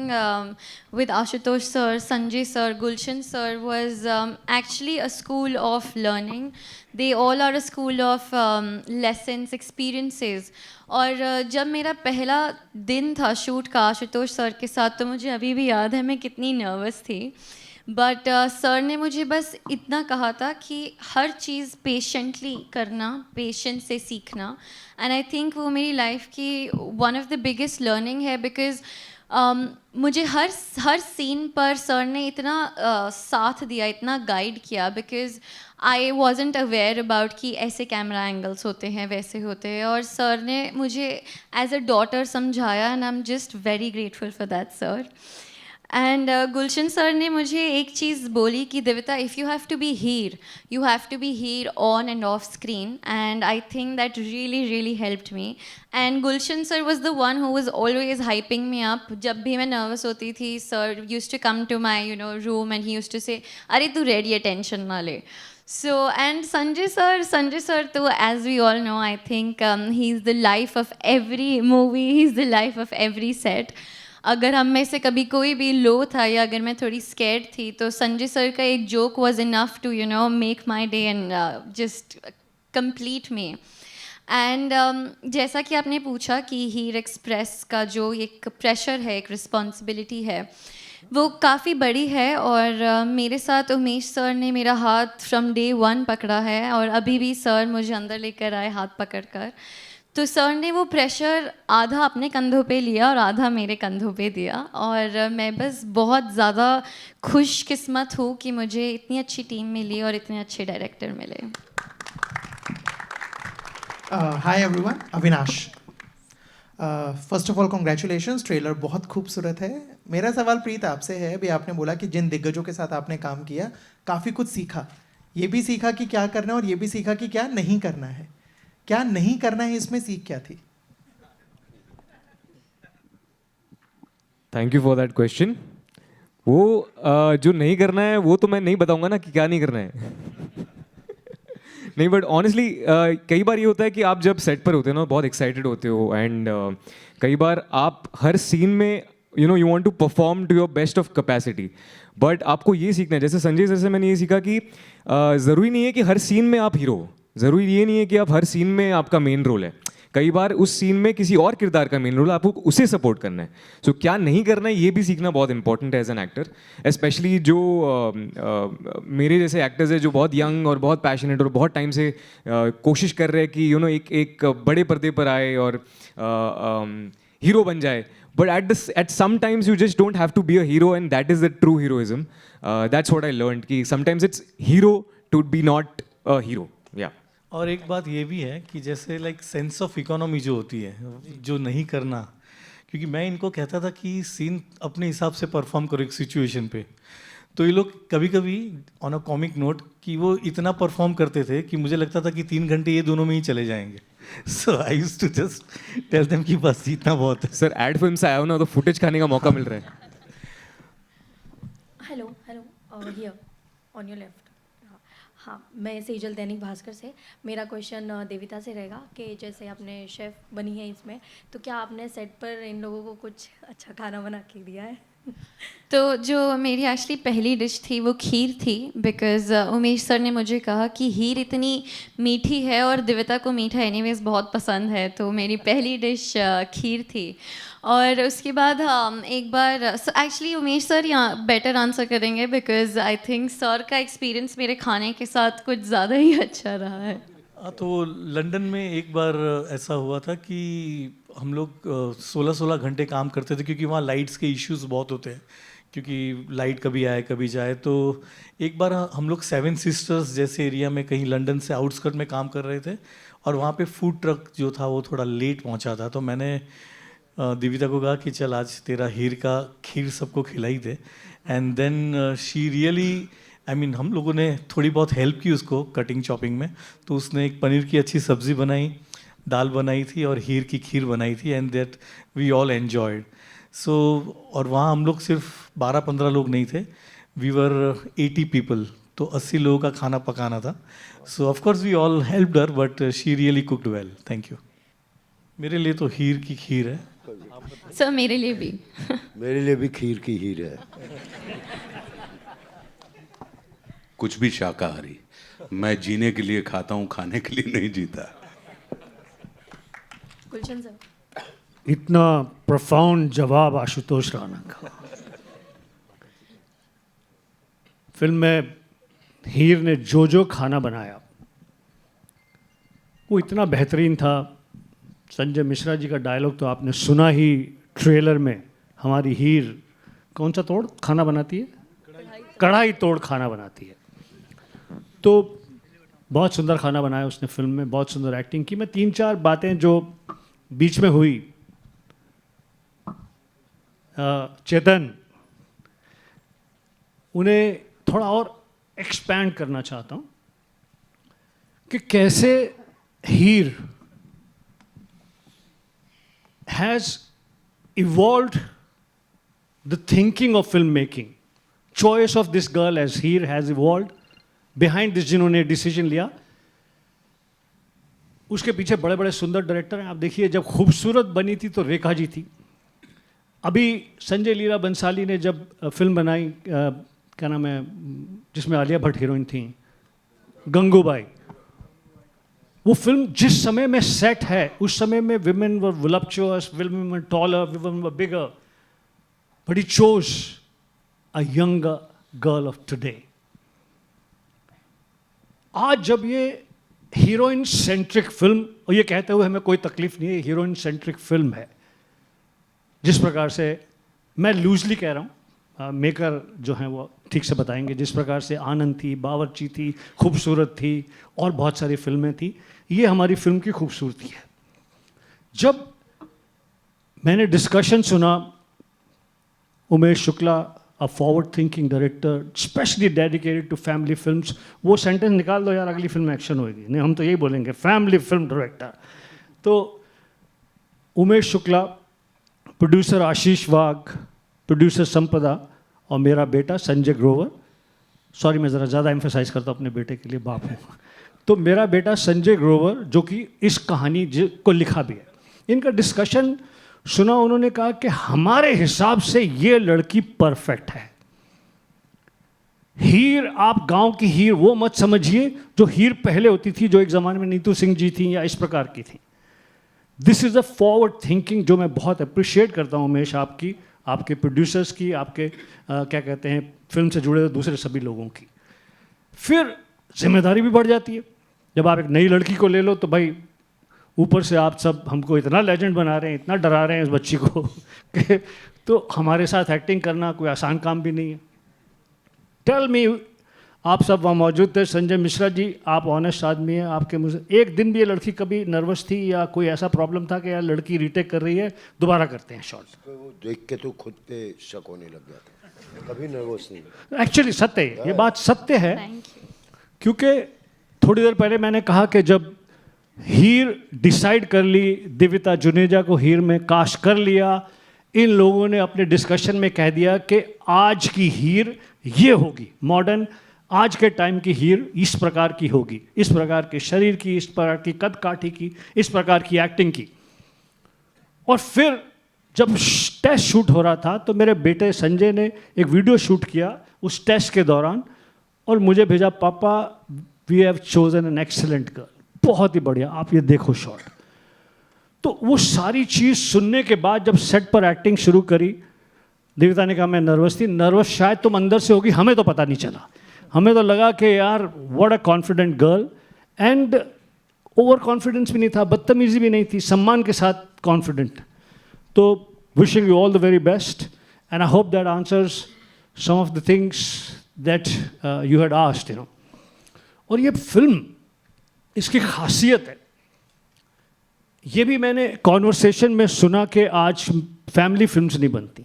with Ashutosh sir, Sanjay sir, Gulshan sir was actually a school of learning. They all are a school of lessons, experiences. और जब मेरा पहला दिन था shoot का Ashutosh sir के साथ, तो मुझे अभी भी याद है मैं कितनी नर्वस थी। बट सर ने मुझे बस इतना कहा था कि हर चीज़ पेशेंटली करना, पेशेंस से सीखना। एंड आई थिंक वो मेरी लाइफ की one of the biggest learning है बिकॉज मुझे हर सीन पर सर ने इतना साथ दिया, इतना गाइड किया, because I wasn't aware about कि ऐसे कैमरा एंगल्स होते हैं, वैसे होते हैं, और सर ने मुझे एज अ डॉटर समझाया and I am just very grateful for that sir. And Gulshan sir ने मुझे एक चीज़ बोली कि Devita, if you have to be hero, you have to be hero on and off screen, and I think that really helped me. And Gulshan sir was the one who was always hyping me up. जब भी मैं nervous होती थी, sir used to come to my room and he used to say, अरे तू ready है, tension ना ले। So, and Sanjay sir too, as we all know, I think he's the life of every movie, he's the life of every set. अगर हम में से कभी कोई भी लो था या अगर मैं थोड़ी स्कैर्ड थी, तो संजय सर का एक joke was enough to make my day and just complete me. And जैसा कि आपने पूछा कि हीर एक्सप्रेस का जो एक प्रेशर है, एक रिस्पॉन्सिबिलिटी है, वो काफ़ी बड़ी है। और मेरे साथ उमेश सर ने मेरा हाथ फ्रॉम डे 1 पकड़ा है, और अभी भी सर मुझे अंदर लेकर आए हाथ पकड़कर। तो सर ने वो प्रेशर आधा अपने कंधों पे लिया और आधा मेरे कंधों पे दिया, और मैं बस बहुत ज़्यादा खुशकिस्मत हूँ कि मुझे इतनी अच्छी टीम मिली और इतने अच्छे डायरेक्टर मिले। Hi everyone, Avinash. First of all congratulations, trailer बहुत खूबसूरत है। मेरा सवाल प्रीत आपसे है, अभी आपने बोला कि जिन दिग्गजों के साथ आपने काम किया काफ़ी कुछ सीखा, ये भी सीखा कि क्या करना है और ये भी सीखा कि क्या नहीं करना है। क्या नहीं करना है, इसमें सीख क्या थी? Thank you for that question. वो जो नहीं करना है वो तो मैं नहीं बताऊंगा ना कि क्या नहीं करना है। नहीं, बट ऑनेस्टली कई बार ये होता है कि आप जब सेट पर होते हो ना, बहुत एक्साइटेड होते हो, एंड कई बार आप हर सीन में you want to perform to your best of capacity, but आपको ये सीखना है। जैसे संजय सर से मैंने ये सीखा कि ज़रूरी नहीं है कि हर सीन में आप हीरो हो, ज़रूरी ये नहीं है कि आप हर सीन में आपका मेन रोल है। कई बार उस सीन में किसी और किरदार का मेन रोल है, आपको उसे सपोर्ट करना है। सो क्या नहीं करना है, ये भी सीखना बहुत इंपॉर्टेंट है एज एन एक्टर, स्पेशली जो मेरे जैसे एक्टर्स है जो बहुत यंग और बहुत पैशनेट और बहुत टाइम से कोशिश कर रहे हैं कि एक बड़े पर्दे पर आए और हीरो बन जाए। But at some times you just don't have to be a hero, and that is the true heroism. That's what I learned, कि sometimes it's hero to be not a hero. Yeah. और एक बात ये भी है कि जैसे like sense of economy जो होती है, जो नहीं करना, क्योंकि मैं इनको कहता था कि सीन अपने हिसाब से परफॉर्म करो एक सिचुएशन पे, तो ये लोग कभी कभी ऑन अ कॉमिक नोट कि वो इतना परफॉर्म करते थे कि मुझे लगता था कि 3 घंटे ये दोनों में ही चले जाएंगे। So I used to just tell them कि बस इतना बहुत है। सर एड फिल्म से आया हो ना, तो फुटेज खाने का मौका मिल रहा है। Hello here on your left. हाँ, मैं सेजल दैनिक भास्कर से। मेरा क्वेश्चन देविता से रहेगा कि जैसे आपने शेफ़ बनी है इसमें, तो क्या आपने सेट पर इन लोगों को कुछ अच्छा खाना बना के दिया है? तो जो मेरी एक्चुअली पहली डिश थी वो खीर थी, बिकॉज़ उमेश सर ने मुझे कहा कि हीर इतनी मीठी है और देविता को मीठा एनीवेज बहुत पसंद है, तो मेरी पहली डिश खीर थी। और उसके बाद एक बार एक्चुअली उमेश सर यहाँ बेटर आंसर करेंगे, बिकॉज़ आई थिंक सर का एक्सपीरियंस मेरे खाने के साथ कुछ ज़्यादा ही अच्छा रहा है। तो लंदन में एक बार ऐसा हुआ था कि हम लोग 16-16 घंटे काम करते थे, क्योंकि वहाँ लाइट्स के इश्यूज बहुत होते हैं, क्योंकि लाइट कभी आए कभी जाए। तो एक बार हम लोग 7 सिस्टर्स जैसे एरिया में कहीं लंदन से आउटस्कर्ट में काम कर रहे थे, और वहाँ पे फूड ट्रक जो था वो थोड़ा लेट पहुँचा था। तो मैंने दिविता को कहा कि चल आज तेरा हीर का खीर सबको खिलाई दे। And then she really, I mean हम लोगों ने थोड़ी बहुत हेल्प की उसको कटिंग चॉपिंग में, तो उसने एक पनीर की अच्छी सब्ज़ी बनाई, दाल बनाई थी और हीर की खीर बनाई थी, and that we all enjoyed. So और वहाँ हम लोग सिर्फ 12-15 लोग नहीं थे, वी वर 80 पीपल, तो 80 लोगों का खाना पकाना था। So of course we all helped her, but she really cooked well. Thank you. मेरे लिए तो हीर की खीर है। सर मेरे लिए भी। मेरे लिए भी खीर की हीर है। कुछ भी शाकाहारी, मैं जीने के लिए खाता हूँ, खाने के लिए नहीं जीता। गुलशन सर। इतना प्रोफाउंड जवाब आशुतोष राणा का। फिल्म में हीर ने जो खाना बनाया वो इतना बेहतरीन था। संजय मिश्रा जी का डायलॉग तो आपने सुना ही ट्रेलर में, हमारी हीर कौन सा तोड़ खाना बनाती है, कढ़ाई तोड़ खाना बनाती है। तो बहुत सुंदर खाना बनाया उसने फिल्म में, बहुत सुंदर एक्टिंग की। मैं 3-4 बातें जो बीच में हुई, चेतन, उन्हें थोड़ा और एक्सपैंड करना चाहता हूँ कि कैसे हीर has evolved the thinking of filmmaking. Choice of this girl as Heer has evolved. Behind this जिन्होंने डिसीजन लिया, उसके पीछे बड़े बड़े सुंदर डायरेक्टर हैं। आप देखिए, जब खूबसूरत बनी थी तो रेखा जी थी। अभी संजय लीला बंसाली ने जब फिल्म बनाई, क्या नाम है, जिसमें आलिया भट्ट हीरोइन थी, गंगूबाई, वो फिल्म जिस समय में सेट है उस समय में women were voluptuous, women were taller, women were bigger, but he chose a younger girl of today. आज जब ये हीरोइन सेंट्रिक फिल्म, और ये कहते हुए हमें कोई तकलीफ नहीं है, हीरोइन सेंट्रिक फिल्म है, जिस प्रकार से, मैं लूजली कह रहा हूँ, मेकर जो हैं वो ठीक से बताएंगे, जिस प्रकार से आनंद थी, बावर्ची थी, खूबसूरत थी, और बहुत सारी फिल्में थी, ये हमारी फिल्म की खूबसूरती है। जब मैंने डिस्कशन सुना, Umesh Shukla, a forward thinking director specially dedicated to family films, वो सेंटेंस निकाल दो यार, अगली फिल्म में एक्शन होगी, नहीं हम तो यही बोलेंगे, फैमिली फिल्म डायरेक्टर। तो उमेश शुक्ला, प्रोड्यूसर आशीष वाघ, प्रोड्यूसर संपदा, और मेरा बेटा संजय ग्रोवर। सॉरी, मैं ज़रा ज़्यादा एम्फेसाइज करता हूँ अपने बेटे के लिए, बाप हूँ। तो मेरा बेटा संजय ग्रोवर, जो कि इस कहानी को लिखा भी है, इनका डिस्कशन सुना। उन्होंने कहा कि हमारे हिसाब से ये लड़की परफेक्ट है। हीर, आप गांव की हीर वो मत समझिए जो हीर पहले होती थी, जो एक ज़माने में नीतू सिंह जी थी या इस प्रकार की थी। This is a forward thinking जो मैं बहुत अप्रिशिएट करता हूँ उमेश, आपकी, आपके प्रोड्यूसर्स की, आपके क्या कहते हैं, फिल्म से जुड़े हुए दूसरे सभी लोगों की। फिर जिम्मेदारी भी बढ़ जाती है। जब आप एक नई लड़की को ले लो तो भाई ऊपर से आप सब हमको इतना लेजेंड बना रहे हैं, इतना डरा रहे हैं इस बच्ची को कि तो हमारे साथ एक्टिंग करना कोई आसान काम भी नहीं है। टेल मी, आप सब वहाँ मौजूद थे, संजय मिश्रा जी, आप ऑनेस्ट आदमी हैं, आपके मुझे एक दिन भी ये लड़की कभी नर्वस थी या कोई ऐसा प्रॉब्लम था कि यार लड़की रीटेक कर रही है, दोबारा करते हैं शॉट? वो देख के तो खुद पे शक होने लग गया था, कभी नर्वस नहीं। एक्चुअली सत्य है, ये बात सत्य है, क्योंकि थोड़ी देर पहले मैंने कहा कि जब हीर डिसाइड कर ली, दिविता जुनेजा को हीर में कास्ट कर लिया, इन लोगों ने अपने डिस्कशन में कह दिया कि आज की हीर ये होगी, मॉडर्न आज के टाइम की हीर इस प्रकार की होगी, इस प्रकार के शरीर की, इस प्रकार की कद काठी की, इस प्रकार की एक्टिंग की। और फिर जब टेस्ट शूट हो रहा था तो मेरे बेटे संजय ने एक वीडियो शूट किया उस टेस्ट के दौरान और मुझे भेजा, पापा we have chosen an excellent girl, बहुत ही बढ़िया, आप ये देखो शॉट। तो वो सारी चीज़ सुनने के बाद जब सेट पर एक्टिंग शुरू करी, देविता ने कहा मैं नर्वस थी। नर्वस शायद तुम अंदर से होगी, हमें तो पता नहीं चला, हमें तो लगा कि यार what a confident girl. And over confidence भी नहीं था, बदतमीजी भी नहीं थी, सम्मान के साथ कॉन्फिडेंट। तो wishing you all the very best and I hope that answers some of the things that you had asked, you know. और ये फिल्म, इसकी खासियत है, ये भी मैंने कॉन्वर्सेशन में सुना कि आज फैमिली फिल्म्स नहीं बनती।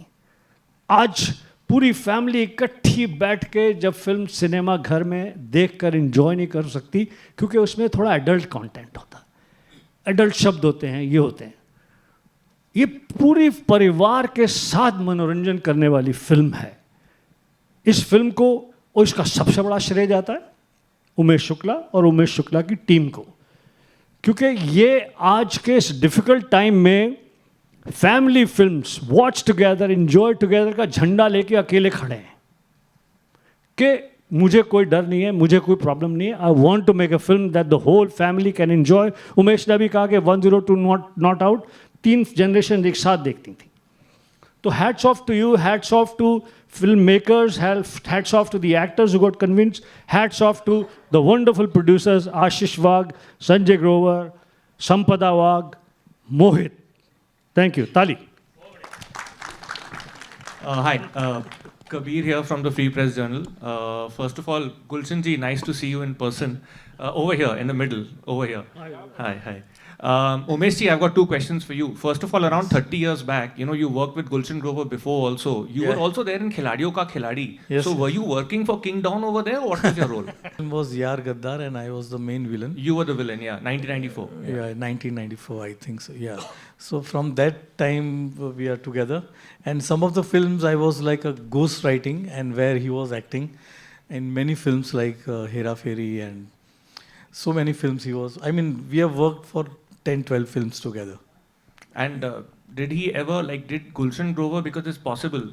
आज पूरी फैमिली इकट्ठी बैठ के जब फिल्म सिनेमा घर में देखकर एंजॉय नहीं कर सकती, क्योंकि उसमें थोड़ा एडल्ट कंटेंट होता है, एडल्ट शब्द होते हैं, ये होते हैं। ये पूरी परिवार के साथ मनोरंजन करने वाली फिल्म है। इस फिल्म को, और इसका सबसे बड़ा श्रेय जाता है उमेश शुक्ला और उमेश शुक्ला की टीम को, क्योंकि ये आज के इस डिफ़िकल्ट टाइम में family films, watch together, enjoy together का झंडा लेके अकेले खड़े हैं कि मुझे कोई डर नहीं है, मुझे कोई प्रॉब्लम नहीं है, I want to make a film that the whole family can enjoy. Umesh ने भी कहा कि 102 नॉट आउट 3 जनरेशन एक साथ देखती थी। तो hats off to you, hats off to filmmakers, hats off to the actors who got convinced, hats off to the wonderful producers Ashish Wagh, Sanjay Grover, Sampada Wagh, Mohit. Thank you. Tali. Hi, Kabir here from the Free Press Journal. First of all, Gulshan ji, nice to see you in person. Over here, in the middle, over here. Hi. Umesh ji, I've got 2 questions for you. First of all, around 30 years back, you know, you worked with Gulshan Grover before also. You were also there in Khiladiyon Ka Khiladi. Yes. So were you working for King Don over there, or what was your role? It was Yar Gaddar and I was the main villain. You were the villain, yeah, 1994. Yeah, 1994, I think so, yeah. So from that time, we are together. And some of the films, I was like a ghost writing, and where he was acting. In many films like Hera Fairy and so many films he was. I mean, we have worked for 10, 12 films together. And did he ever, like, did Gulshan Grover, because it's possible,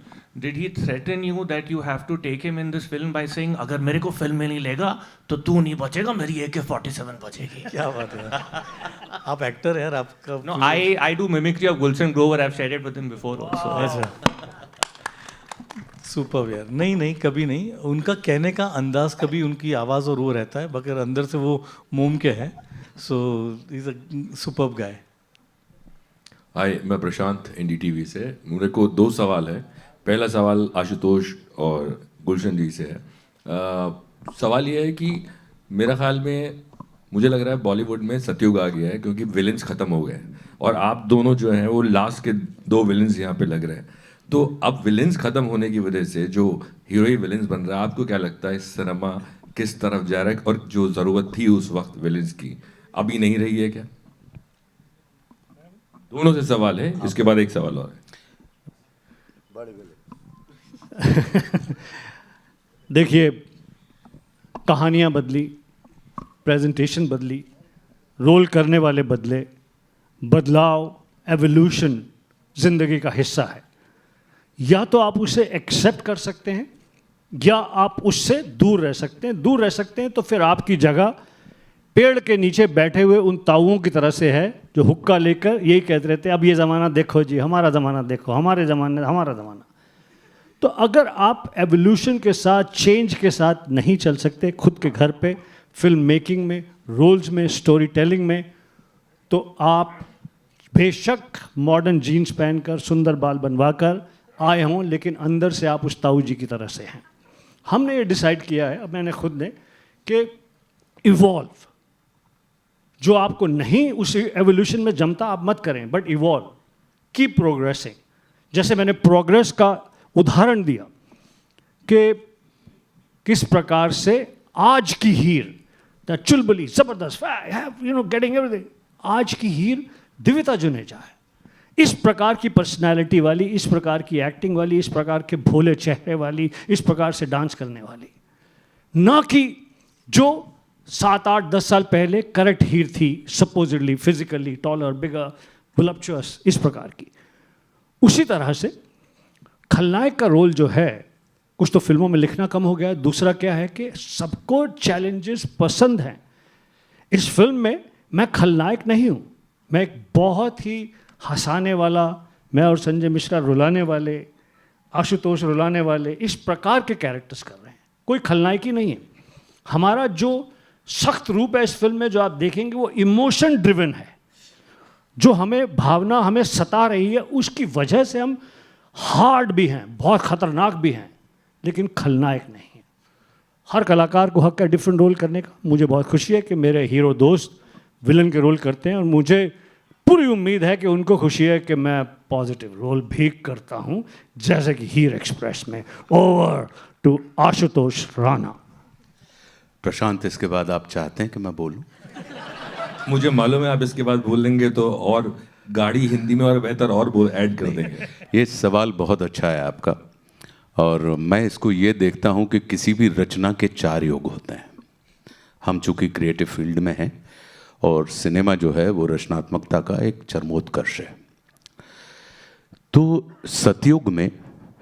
did he threaten you that you have to take him in this film by saying, अगर मेरे को film में नहीं लेगा तो तू नहीं बचेगा, मेरी AK-47 बचेगी? क्या बात है, आप एक्टर हैं यार, आपका। No, I do mimicry of Gulshan Grover. I've shared it with him before also. अच्छा, सुपर यार। नहीं, कभी नहीं। उनका कहने का अंदाज, कभी उनकी आवाज़ और वो रहता है, मगर अंदर से वो मोम के है। सो इज अ सुपर्ब गाय। हाय, मैं प्रशांत NDTV से। मेरे को 2 सवाल है। पहला सवाल आशुतोष और गुलशन जी से है। सवाल ये है कि मेरा ख्याल में, मुझे लग रहा है बॉलीवुड में सतयुग आ गया है, क्योंकि विलन्स ख़त्म हो गए हैं और आप दोनों जो हैं वो लास्ट के 2 विलन्स यहाँ पे लग रहे हैं। तो अब विलन्स ख़त्म होने की वजह से जो हीरो ही विलन्स बन रहा है, आपको क्या लगता है सिनेमा किस तरफ जा रहा है, और जो ज़रूरत थी उस वक्त विलन्स की अभी नहीं रही है क्या? दोनों से सवाल है, इसके बाद एक सवाल और है। देखिए, कहानियाँ बदली, प्रेजेंटेशन बदली, रोल करने वाले बदले, बदलाव, एवोल्यूशन जिंदगी का हिस्सा है। या तो आप उसे एक्सेप्ट कर सकते हैं या आप उससे दूर रह सकते हैं। दूर रह सकते हैं तो फिर आपकी जगह पेड़ के नीचे बैठे हुए उन ताऊओं की तरह से है जो हुक्का लेकर यही कहते रहते हैं, अब ये ज़माना देखो जी, हमारा ज़माना देखो, हमारे ज़माने, हमारा ज़माना। तो अगर आप एवोल्यूशन के साथ, चेंज के साथ नहीं चल सकते खुद के घर पे, फिल्म मेकिंग में, रोल्स में, स्टोरी टेलिंग में, तो आप बेशक मॉडर्न जीन्स पहनकर, सुंदर बाल बनवाकर आए हों, लेकिन अंदर से आप उस ताऊ जी की तरह से हैं। हमने ये डिसाइड किया है, अब मैंने खुद ने, कि इवॉल्व, जो आपको नहीं उस एवोल्यूशन में जमता आप मत करें, बट इवॉल्व, कीप प्रोग्रेसिंग। जैसे मैंने प्रोग्रेस का उदाहरण दिया कि किस प्रकार से आज की हीर, द चुलबुली, जबरदस्त, गेटिंग एवरीथिंग, आज की हीर दिव्यता जुनेजा है। इस प्रकार की पर्सनालिटी वाली, इस प्रकार की एक्टिंग वाली, इस प्रकार के भोले चेहरे वाली, इस प्रकार से डांस करने वाली, ना कि जो 7, 8, 10 साल पहले करेक्ट हीर थी, सपोजिटली फिजिकली टॉलर, बिगर, वुलप्चुअस, इस प्रकार की। उसी तरह से खलनायक का रोल जो है, कुछ तो फिल्मों में लिखना कम हो गया, दूसरा क्या है कि सबको चैलेंजेस पसंद हैं। इस फिल्म में मैं खलनायक नहीं हूँ, मैं एक बहुत ही हंसाने वाला, मैं और संजय मिश्रा रुलाने वाले, आशुतोष रुलाने वाले, इस प्रकार के कैरेक्टर्स कर रहे हैं। कोई खलनायक ही नहीं है। हमारा जो सख्त रूप है इस फिल्म में जो आप देखेंगे वो इमोशन ड्रिवन है। जो हमें भावना हमें सता रही है उसकी वजह से हम हार्ड भी हैं, बहुत खतरनाक भी हैं, लेकिन खलनायक नहीं है। हर कलाकार को हक है डिफरेंट रोल करने का। मुझे बहुत खुशी है कि मेरे हीरो दोस्त विलन के रोल करते हैं और मुझे पूरी उम्मीद है कि उनको खुशी है कि मैं पॉजिटिव रोल भी करता हूं, जैसे कि हीर एक्सप्रेस में। Over to Ashutosh Rana. प्रशांत, इसके बाद आप चाहते हैं कि मैं बोलूं? मुझे मालूम है आप इसके बाद बोलेंगे तो और गाड़ी हिंदी में और बेहतर और बोल ऐड कर देंगे। ये सवाल बहुत अच्छा है आपका, और मैं इसको ये देखता हूँ कि किसी भी रचना के 4 युग होते हैं। हम चूँकि क्रिएटिव फील्ड में हैं और सिनेमा जो है वो रचनात्मकता का एक चरमोत्कर्ष है। तो सतयुग में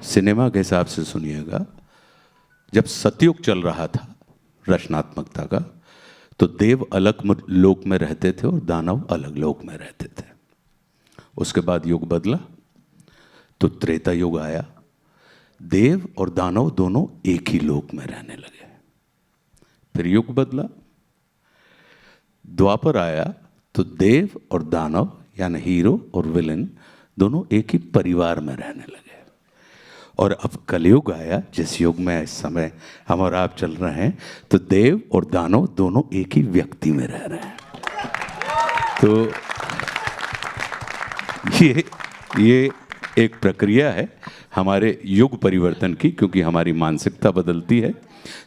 सिनेमा के हिसाब से सुनिएगा, जब सतयुग चल रहा था रचनात्मकता का, तो देव अलग लोक में रहते थे और दानव अलग लोक में रहते थे। उसके बाद युग बदला तो त्रेता युग आया, देव और दानव दोनों एक ही लोक में रहने लगे। फिर युग बदला, द्वापर आया तो देव और दानव यानी हीरो और विलेन दोनों एक ही परिवार में रहने लगे। और अब कलयुग आया, जिस युग में इस समय हम और आप चल रहे हैं, तो देव और दानव दोनों एक ही व्यक्ति में रह रहे हैं। तो ये एक प्रक्रिया है हमारे युग परिवर्तन की, क्योंकि हमारी मानसिकता बदलती है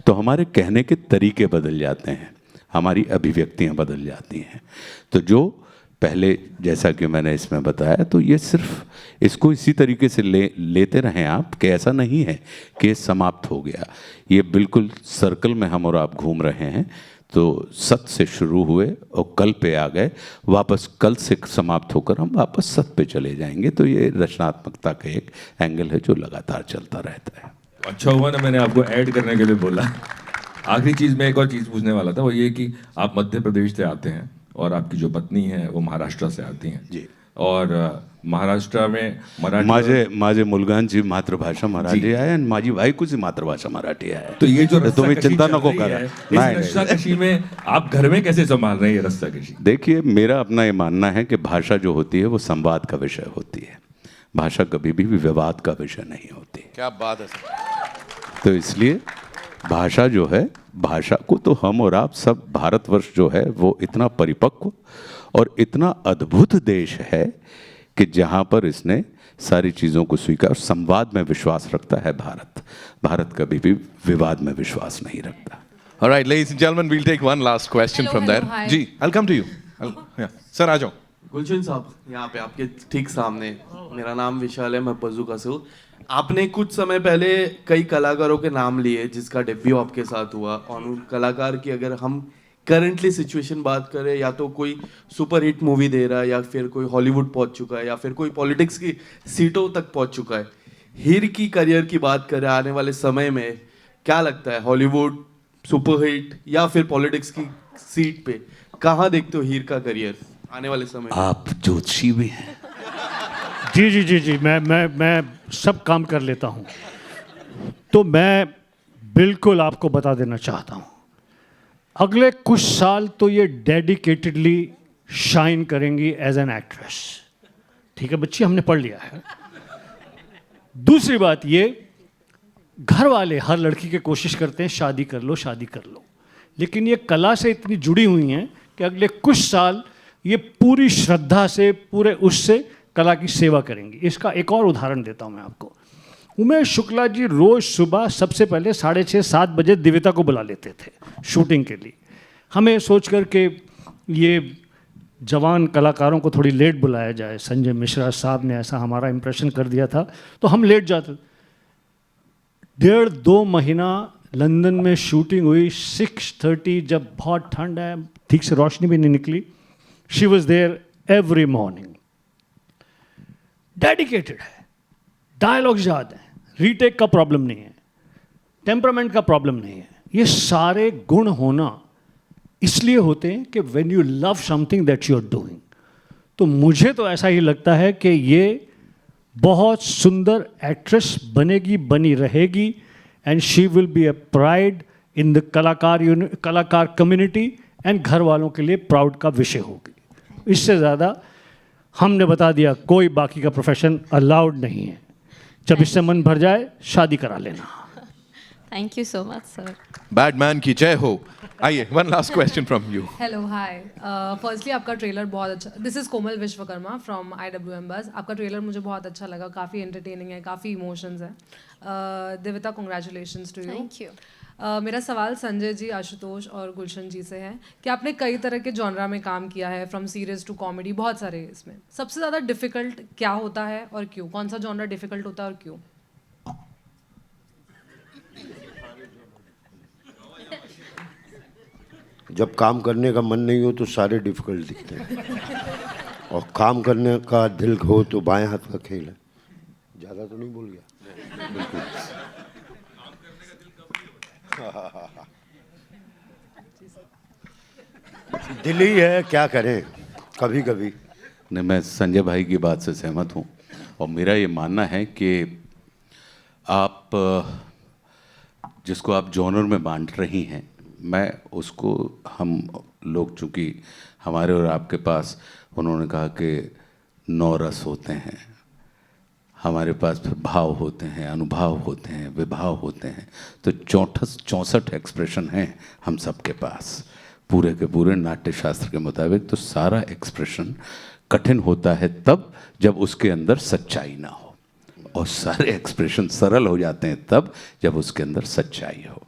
तो हमारे कहने के तरीके बदल जाते हैं, हमारी अभिव्यक्तियां बदल जाती हैं। तो जो पहले, जैसा कि मैंने इसमें बताया, तो ये सिर्फ इसको इसी तरीके से लेते रहें आप, कि ऐसा नहीं है कि ये समाप्त हो गया। ये बिल्कुल सर्कल में हम और आप घूम रहे हैं। तो सत से शुरू हुए और कल पे आ गए, वापस कल से समाप्त होकर हम वापस सत पे चले जाएंगे। तो ये रचनात्मकता का एक एंगल है जो लगातार चलता रहता है। अच्छा हुआ ना मैंने आपको ऐड करने के लिए बोला। आखिरी चीज़ मैं एक और चीज़ पूछने वाला था, वो ये कि आप मध्य प्रदेश से आते हैं और आपकी जो पत्नी है वो महाराष्ट्र से आती हैं जी। और महाराष्ट्र में माझे मुलगांची मातृभाषा मराठी आहे आणि माझी बायकोची मातृभाषा मराठी आहे। तो ये जो तुम्हें चिंता नको करा। इस रस्साकशी में आप घर में कैसे संभाल रहे हैं ये रस्साकशी? देखिए, मेरा अपना ये मानना है कि भाषा जो होती है वो संवाद का विषय होती है, भाषा कभी भी विवाद का विषय नहीं होती। क्या बात है। तो इसलिए भाषा जो है, भाषा को तो हम और आप सब, भारतवर्ष जो है वो इतना परिपक्व और इतना अद्भुत देश है कि जहाँ पर इसने सारी चीज़ों को स्वीकार, संवाद में विश्वास रखता है। भारत कभी भी विवाद में विश्वास नहीं रखता। All right, ladies and gentlemen, we'll take one last question from there. hi. Ji, I'll come to you. Sir, आ जाओ। गुलशन साहब, यहाँ पे आपके ठीक सामने, मेरा नाम विशाल है, मैं बजूका से हूँ। आपने कुछ समय पहले कई कलाकारों के नाम लिए जिसका डेब्यू आपके साथ हुआ, और उन कलाकार की अगर हम करंटली सिचुएशन बात करें, या तो कोई सुपर हिट मूवी दे रहा है, या फिर कोई हॉलीवुड पहुंच चुका है, या फिर कोई पॉलिटिक्स की सीटों तक पहुंच चुका है। हीर की करियर की बात करें आने वाले समय में, क्या लगता है हॉलीवुड, सुपर हिट या फिर पॉलिटिक्स की सीट पे कहाँ देखते हो हीर का करियर आने वाले समय? आप ज्योतिषी भी हैं। जी जी जी जी, मैं सब काम कर लेता हूँ। तो मैं बिल्कुल आपको बता देना चाहता हूँ, अगले कुछ साल तो ये डेडिकेटेडली शाइन करेंगी एज एन एक्ट्रेस। ठीक है बच्ची, हमने पढ़ लिया है। दूसरी बात ये, घर वाले हर लड़की के कोशिश करते हैं शादी कर लो शादी कर लो, लेकिन ये कला से इतनी जुड़ी हुई हैं कि अगले कुछ साल ये पूरी श्रद्धा से, पूरे उससे कला की सेवा करेंगी। इसका एक और उदाहरण देता हूँ मैं आपको। उमेश शुक्ला जी रोज़ सुबह सबसे पहले 6:30-7 बजे दिव्यता को बुला लेते थे शूटिंग के लिए। हमें सोच कर के ये जवान कलाकारों को थोड़ी लेट बुलाया जाए, संजय मिश्रा साहब ने ऐसा हमारा इम्प्रेशन कर दिया था, तो हम लेट जाते। 1.5-2 महीना लंदन में शूटिंग हुई। 6:30 जब बहुत ठंड है, ठीक से रोशनी भी नहीं निकली, she was there every morning. Dedicated है, डायलॉग्स याद हैं, रीटेक का प्रॉब्लम नहीं है, टेम्परामेंट का प्रॉब्लम नहीं है। ये सारे गुण होना इसलिए होते हैं कि when you love something that you are doing. तो मुझे तो ऐसा ही लगता है कि ये बहुत सुंदर एक्ट्रेस बनेगी, बनी रहेगी, and she will be a pride in the कलाकार कम्युनिटी एंड घर वालों के लिए प्राउड का विषय होगी। इससे ज़्यादा हमने बता दिया, कोई बाकी का प्रोफेशन अलाउड नहीं है। जब इससे मन भर जाए शादी करा लेना। Thank you so much sir. Badman की जय हो। आइए, one last question from you. Hello hi, firstly आपका ट्रेलर बहुत अच्छा, this is Komal Vishwakarma from IWM बस। आपका ट्रेलर मुझे बहुत अच्छा लगा, काफ़ी एंटरटेनिंग है, काफ़ी इमोशंस है। Divita, congratulations to you. Thank you. मेरा सवाल संजय जी, आशुतोष और गुलशन जी से है कि आपने कई तरह के जॉनरा में काम किया है, फ्रॉम सीरीज टू कॉमेडी, बहुत सारे। इसमें सबसे ज़्यादा डिफ़िकल्ट क्या होता है और क्यों? कौन सा जॉनरा डिफ़िकल्ट होता है और क्यों? जब काम करने का मन नहीं हो तो सारे डिफिकल्ट दिखते हैं, और काम करने का दिल हो तो बाएं हाथ का खेल है। ज़्यादा तो नहीं बोल गया? बिल्कुल। दिल ही है, क्या करें कभी कभी। नहीं, मैं संजय भाई की बात से सहमत हूँ, और मेरा ये मानना है कि आप जिसको आप जॉनर में बांट रही हैं, मैं उसको, हम लोग चूँकि हमारे और आपके पास, उन्होंने कहा कि 9 रस होते हैं, हमारे पास फिर भाव होते हैं, अनुभाव होते हैं, विभाव होते हैं, तो 64 एक्सप्रेशन हैं हम सबके पास पूरे के पूरे नाट्य शास्त्र के मुताबिक। तो सारा एक्सप्रेशन कठिन होता है तब जब उसके अंदर सच्चाई ना हो, और सारे एक्सप्रेशन सरल हो जाते हैं तब जब उसके अंदर सच्चाई हो।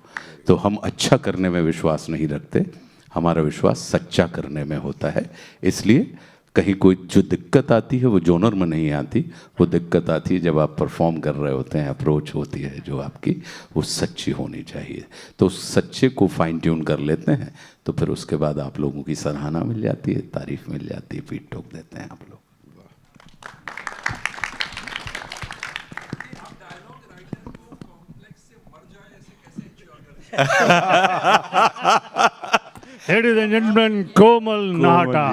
तो हम अच्छा करने में विश्वास नहीं रखते, हमारा विश्वास सच्चा करने में होता है। इसलिए कहीं कोई जो दिक्कत आती है वो जॉनर में नहीं आती, वो दिक्कत आती है जब आप परफॉर्म कर रहे होते हैं, अप्रोच होती है जो आपकी, वो सच्ची होनी चाहिए। तो उस सच्चे को फाइन ट्यून कर लेते हैं, तो फिर उसके बाद आप लोगों की सराहना मिल जाती है, तारीफ मिल जाती है, पीठ ठोक देते हैं आप लोग। Ladies and gentlemen, कोमल नाटा।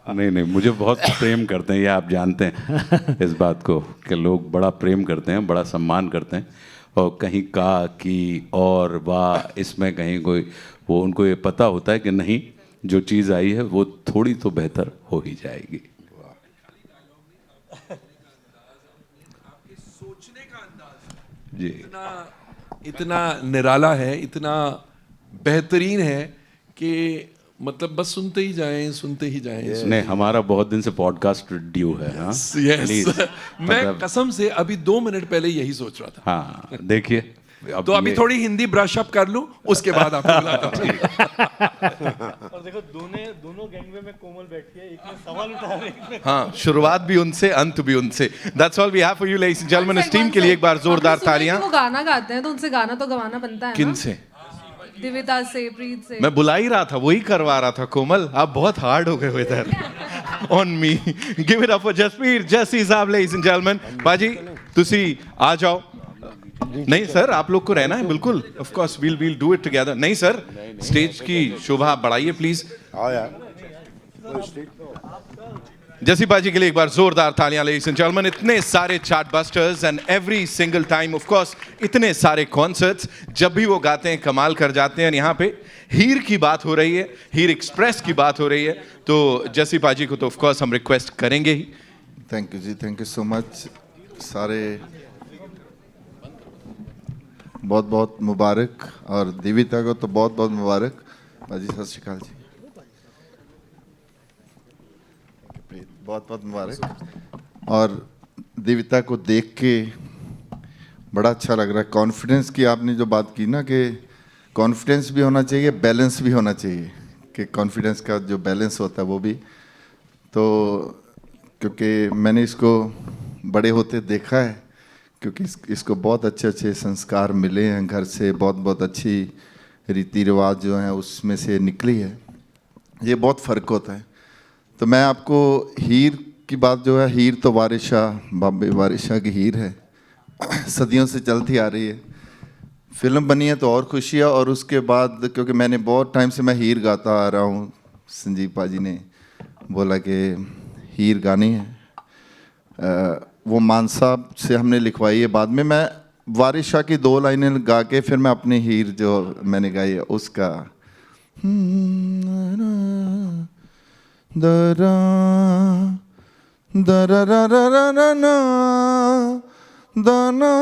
नहीं नहीं, मुझे बहुत प्रेम करते हैं, ये आप जानते हैं इस बात को, कि लोग बड़ा प्रेम करते हैं, बड़ा सम्मान करते हैं, और कहीं का की और वाह इसमें कहीं कोई, वो उनको ये पता होता है कि नहीं, जो चीज़ आई है वो थोड़ी तो बेहतर हो ही जाएगी। जी, इतना निराला है, इतना बेहतरीन है कि मतलब बस सुनते ही जाएं, सुनते ही जाएं। नहीं, हमारा बहुत दिन से पॉडकास्ट ड्यू है। हाँ यस, मैं कसम से अभी 2 मिनट पहले यही सोच रहा था। हाँ देखिए, तो अभी थोड़ी हिंदी ब्रश अप कर लूं, उसके बाद आपको बुलाता हूं। और देखो दोनों गैंगवे में कोमल बैठी है, एक में सवाल उठा रही है। हाँ, शुरुआत भी उनसे, अंत भी उनसे। That's all we have for you, ladies and gentlemen. इस टीम के लिए एक बार जोरदार तालियां। वो गाना गाते हैं तो उनसे गाना तो गवाना बनता है ना। किनसे? दिविता से, प्रीत से। मैं बुला ही रहा था, वही करवा रहा था। कोमल, आप बहुत हार्ड हो गए हो इधर। On me, give it up for Jasvir Jassi साहब, लेडीज एंड जेंटलमैन। बाजी, तुसी आ जाओ। नहीं सर, आप लोग को रहना है, बिल्कुल, of course, we'll do it together। नहीं सर, स्टेज की शोभा बढ़ाइए प्लीज। आओ यार। जसी बाजी के लिए एक बार जोरदार तालियां, लेडीज एंड जेंटलमैन। इतने सारे chart busters and every single time, of course, इतने सारे कॉन्सर्ट्स, जब भी वो गाते हैं कमाल कर जाते हैं। यहाँ पे हीर की बात हो रही है, हीर एक्सप्रेस की बात हो रही है, तो जसी बाजी को तो ऑफ कोर्स हम रिक्वेस्ट करेंगे ही। थैंक यू जी, थैंक यू सो मच। सारे बहुत बहुत मुबारक, और दिविता को तो बहुत बहुत मुबारक। बाजी सत श्री अकाल जी, बहुत बहुत मुबारक। और दिविता को देख के बड़ा अच्छा लग रहा है। कॉन्फिडेंस की आपने जो बात की ना, कि कॉन्फिडेंस भी होना चाहिए, बैलेंस भी होना चाहिए, कि कॉन्फिडेंस का जो बैलेंस होता है वो भी। तो क्योंकि मैंने इसको बड़े होते देखा है, क्योंकि इसको बहुत अच्छे अच्छे संस्कार मिले हैं घर से, बहुत बहुत अच्छी रीति रिवाज जो हैं उसमें से निकली है। ये बहुत फ़र्क होता है। तो मैं आपको हीर की बात जो है, हीर तो वारिस शाह, बाबे वारिस शाह की हीर है, सदियों से चलती आ रही है। फिल्म बनी है तो और खुशी है। और उसके बाद क्योंकि मैंने बहुत टाइम से मैं हीर गाता आ रहा हूँ, संजीव पाजी ने बोला कि हीर गानी है, वो मान साहब से हमने लिखवाई है। बाद में मैं वारिस शाह की 2 लाइनें गा के फिर मैं अपनी हीर जो मैंने गाई है उसका दरा दरा रा रा रा रा ना दाना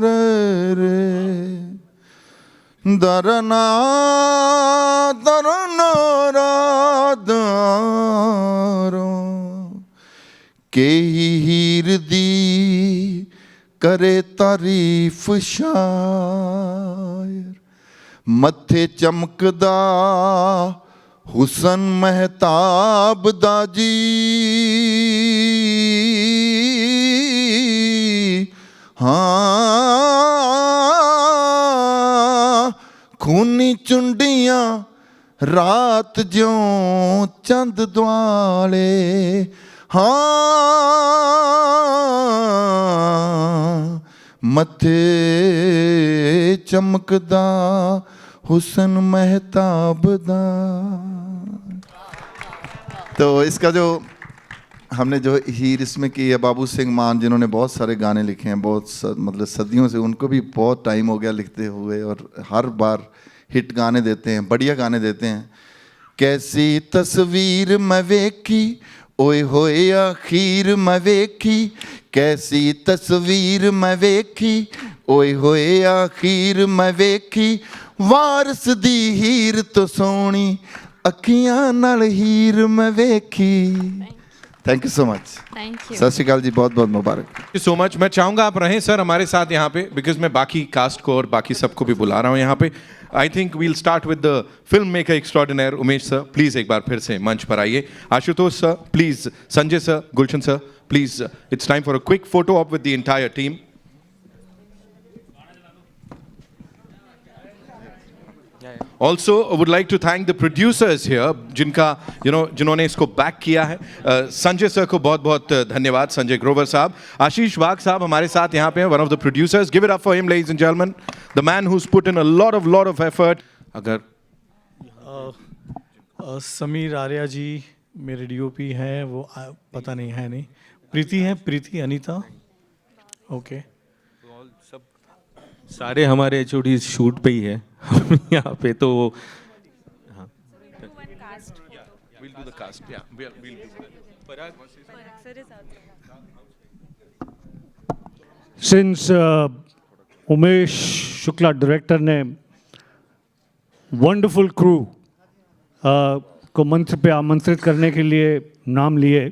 रे रे दरना दरना रादारो के हीर दी करे तारीफ शायर मथे चमकदा हुसन महताब दाजी हाँ खूनी चुंडियां रात ज्यों चंद द्वाले हाँ मथे चमकदा हुसन महताब दा। तो इसका जो हमने जो हीर इसमें की है बाबू सिंह मान जिन्होंने बहुत सारे गाने लिखे हैं बहुत मतलब सदियों से, उनको भी बहुत टाइम हो गया लिखते हुए और हर बार हिट गाने देते हैं, बढ़िया गाने देते हैं। कैसी तस्वीर मैं वेखी ओए होए आखिर मैं वेखी कैसी तस्वीर मैं वेखी ओए होए आखिर मैं वेखी वारस दी हीर तो सोनी अखियां नाल हीर मैं वेखी। Thank you so much. Thank you. सत श्री अकाल जी, बहुत बहुत मुबारक। Thank you so much. मैं चाहूँगा आप रहें सर हमारे साथ यहाँ पे, बिकॉज मैं बाकी कास्ट को और बाकी सबको भी बुला रहा हूँ यहाँ पे। I think we'll start with the film maker extraordinaire Umesh sir, please एक बार फिर से मंच पर आइए। Ashutosh sir please, Sanjay sir, Gulshan sir please, it's time for a quick photo op with the entire team. Also, I would like to thank the producers here, जिनका जिन्होंने इसको बैक किया है। संजय सर को बहुत बहुत धन्यवाद, संजय ग्रोवर साहब। आशीष वाघ साहब हमारे साथ यहाँ पे हैं, one of the producers. Give it up for him, ladies and gentlemen. The man who's put in a lot of effort. अगर समीर आर्या जी मेरे डीओपी हैं, वो पता नहीं है नहीं, प्रीति हैं, प्रीति अनीता, ओके। सारे हमारे एचओडी शूट पे ही है यहाँ पे, तो हाँ। सिंस उमेश शुक्ला डायरेक्टर ने वंडरफुल क्रू को मंच पे आमंत्रित करने के लिए नाम लिए,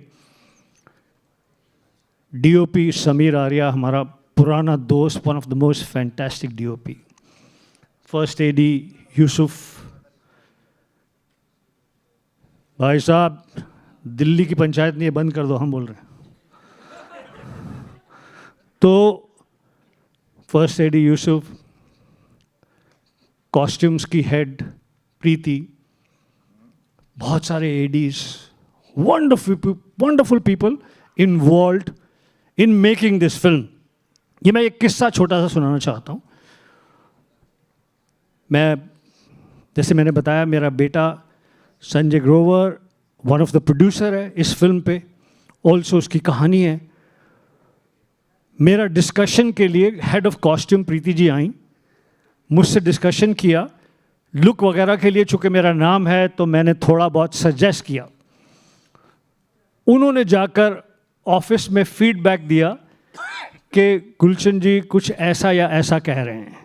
डीओपी समीर आर्या हमारा पुराना दोस्त, one of the most fantastic DOP. First AD Yusuf भाई साहब, दिल्ली की पंचायत नहीं है, बंद कर दो, हम बोल रहे हैं। तो फर्स्ट एडी यूसुफ, कॉस्ट्यूम्स की हेड प्रीति, बहुत सारे ADs, wonderful people involved in making this film. ये मैं एक किस्सा छोटा सा सुनाना चाहता हूँ। जैसे मैंने बताया, मेरा बेटा Sanjay Grover one of the producer है इस फिल्म पे, ऑल्सो उसकी कहानी है। मेरा डिस्कशन के लिए head of costume Preeti ji आई, मुझसे डिस्कशन किया, लुक वगैरह के लिए चूँकि मेरा नाम है तो मैंने थोड़ा बहुत सजेस्ट किया। उन्होंने जाकर ऑफिस में फीडबैक दिया कि गुलशन जी कुछ ऐसा या ऐसा कह रहे हैं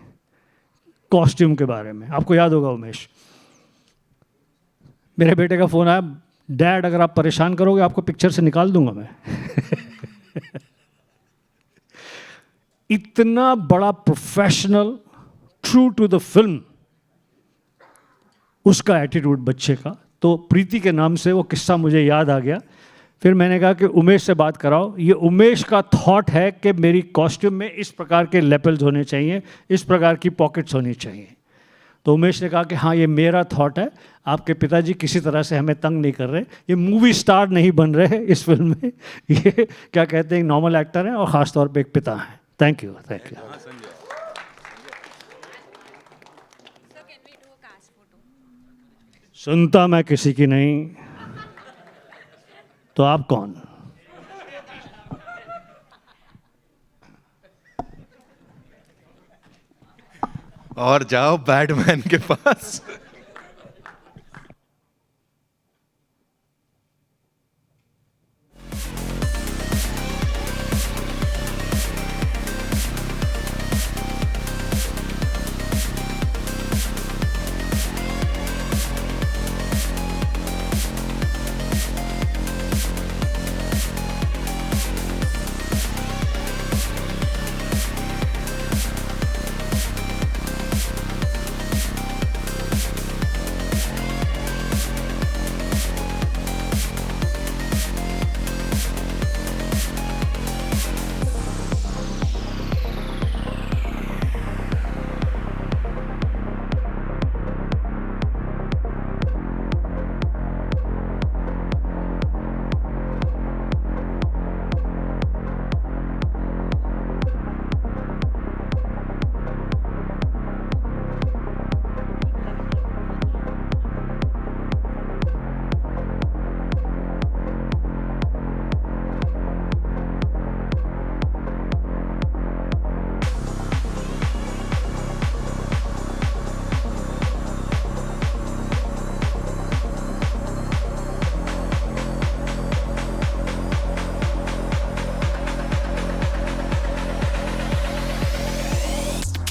कॉस्ट्यूम के बारे में। आपको याद होगा उमेश, मेरे बेटे का फ़ोन आया, डैड अगर आप परेशान करोगे आपको पिक्चर से निकाल दूंगा मैं। इतना बड़ा professional, true to the film उसका एटीट्यूड बच्चे का। तो प्रीति के नाम से वो किस्सा मुझे याद आ गया। फिर मैंने कहा कि उमेश से बात कराओ, ये उमेश का थॉट है कि मेरी कॉस्ट्यूम में इस प्रकार के लेपल्स होने चाहिए, इस प्रकार की पॉकेट्स होनी चाहिए। तो उमेश ने कहा कि हाँ ये मेरा थॉट है, आपके पिताजी किसी तरह से हमें तंग नहीं कर रहे, ये मूवी स्टार नहीं बन रहे हैं इस फिल्म में, ये क्या कहते हैं नॉर्मल एक्टर हैं और ख़ास तौर पे एक पिता हैं। Thank you, thank you. सुनता मैं किसी की नहीं, तो आप कौन? और जाओ बैडमैन के पास।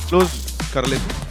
क्लोज कर लेते।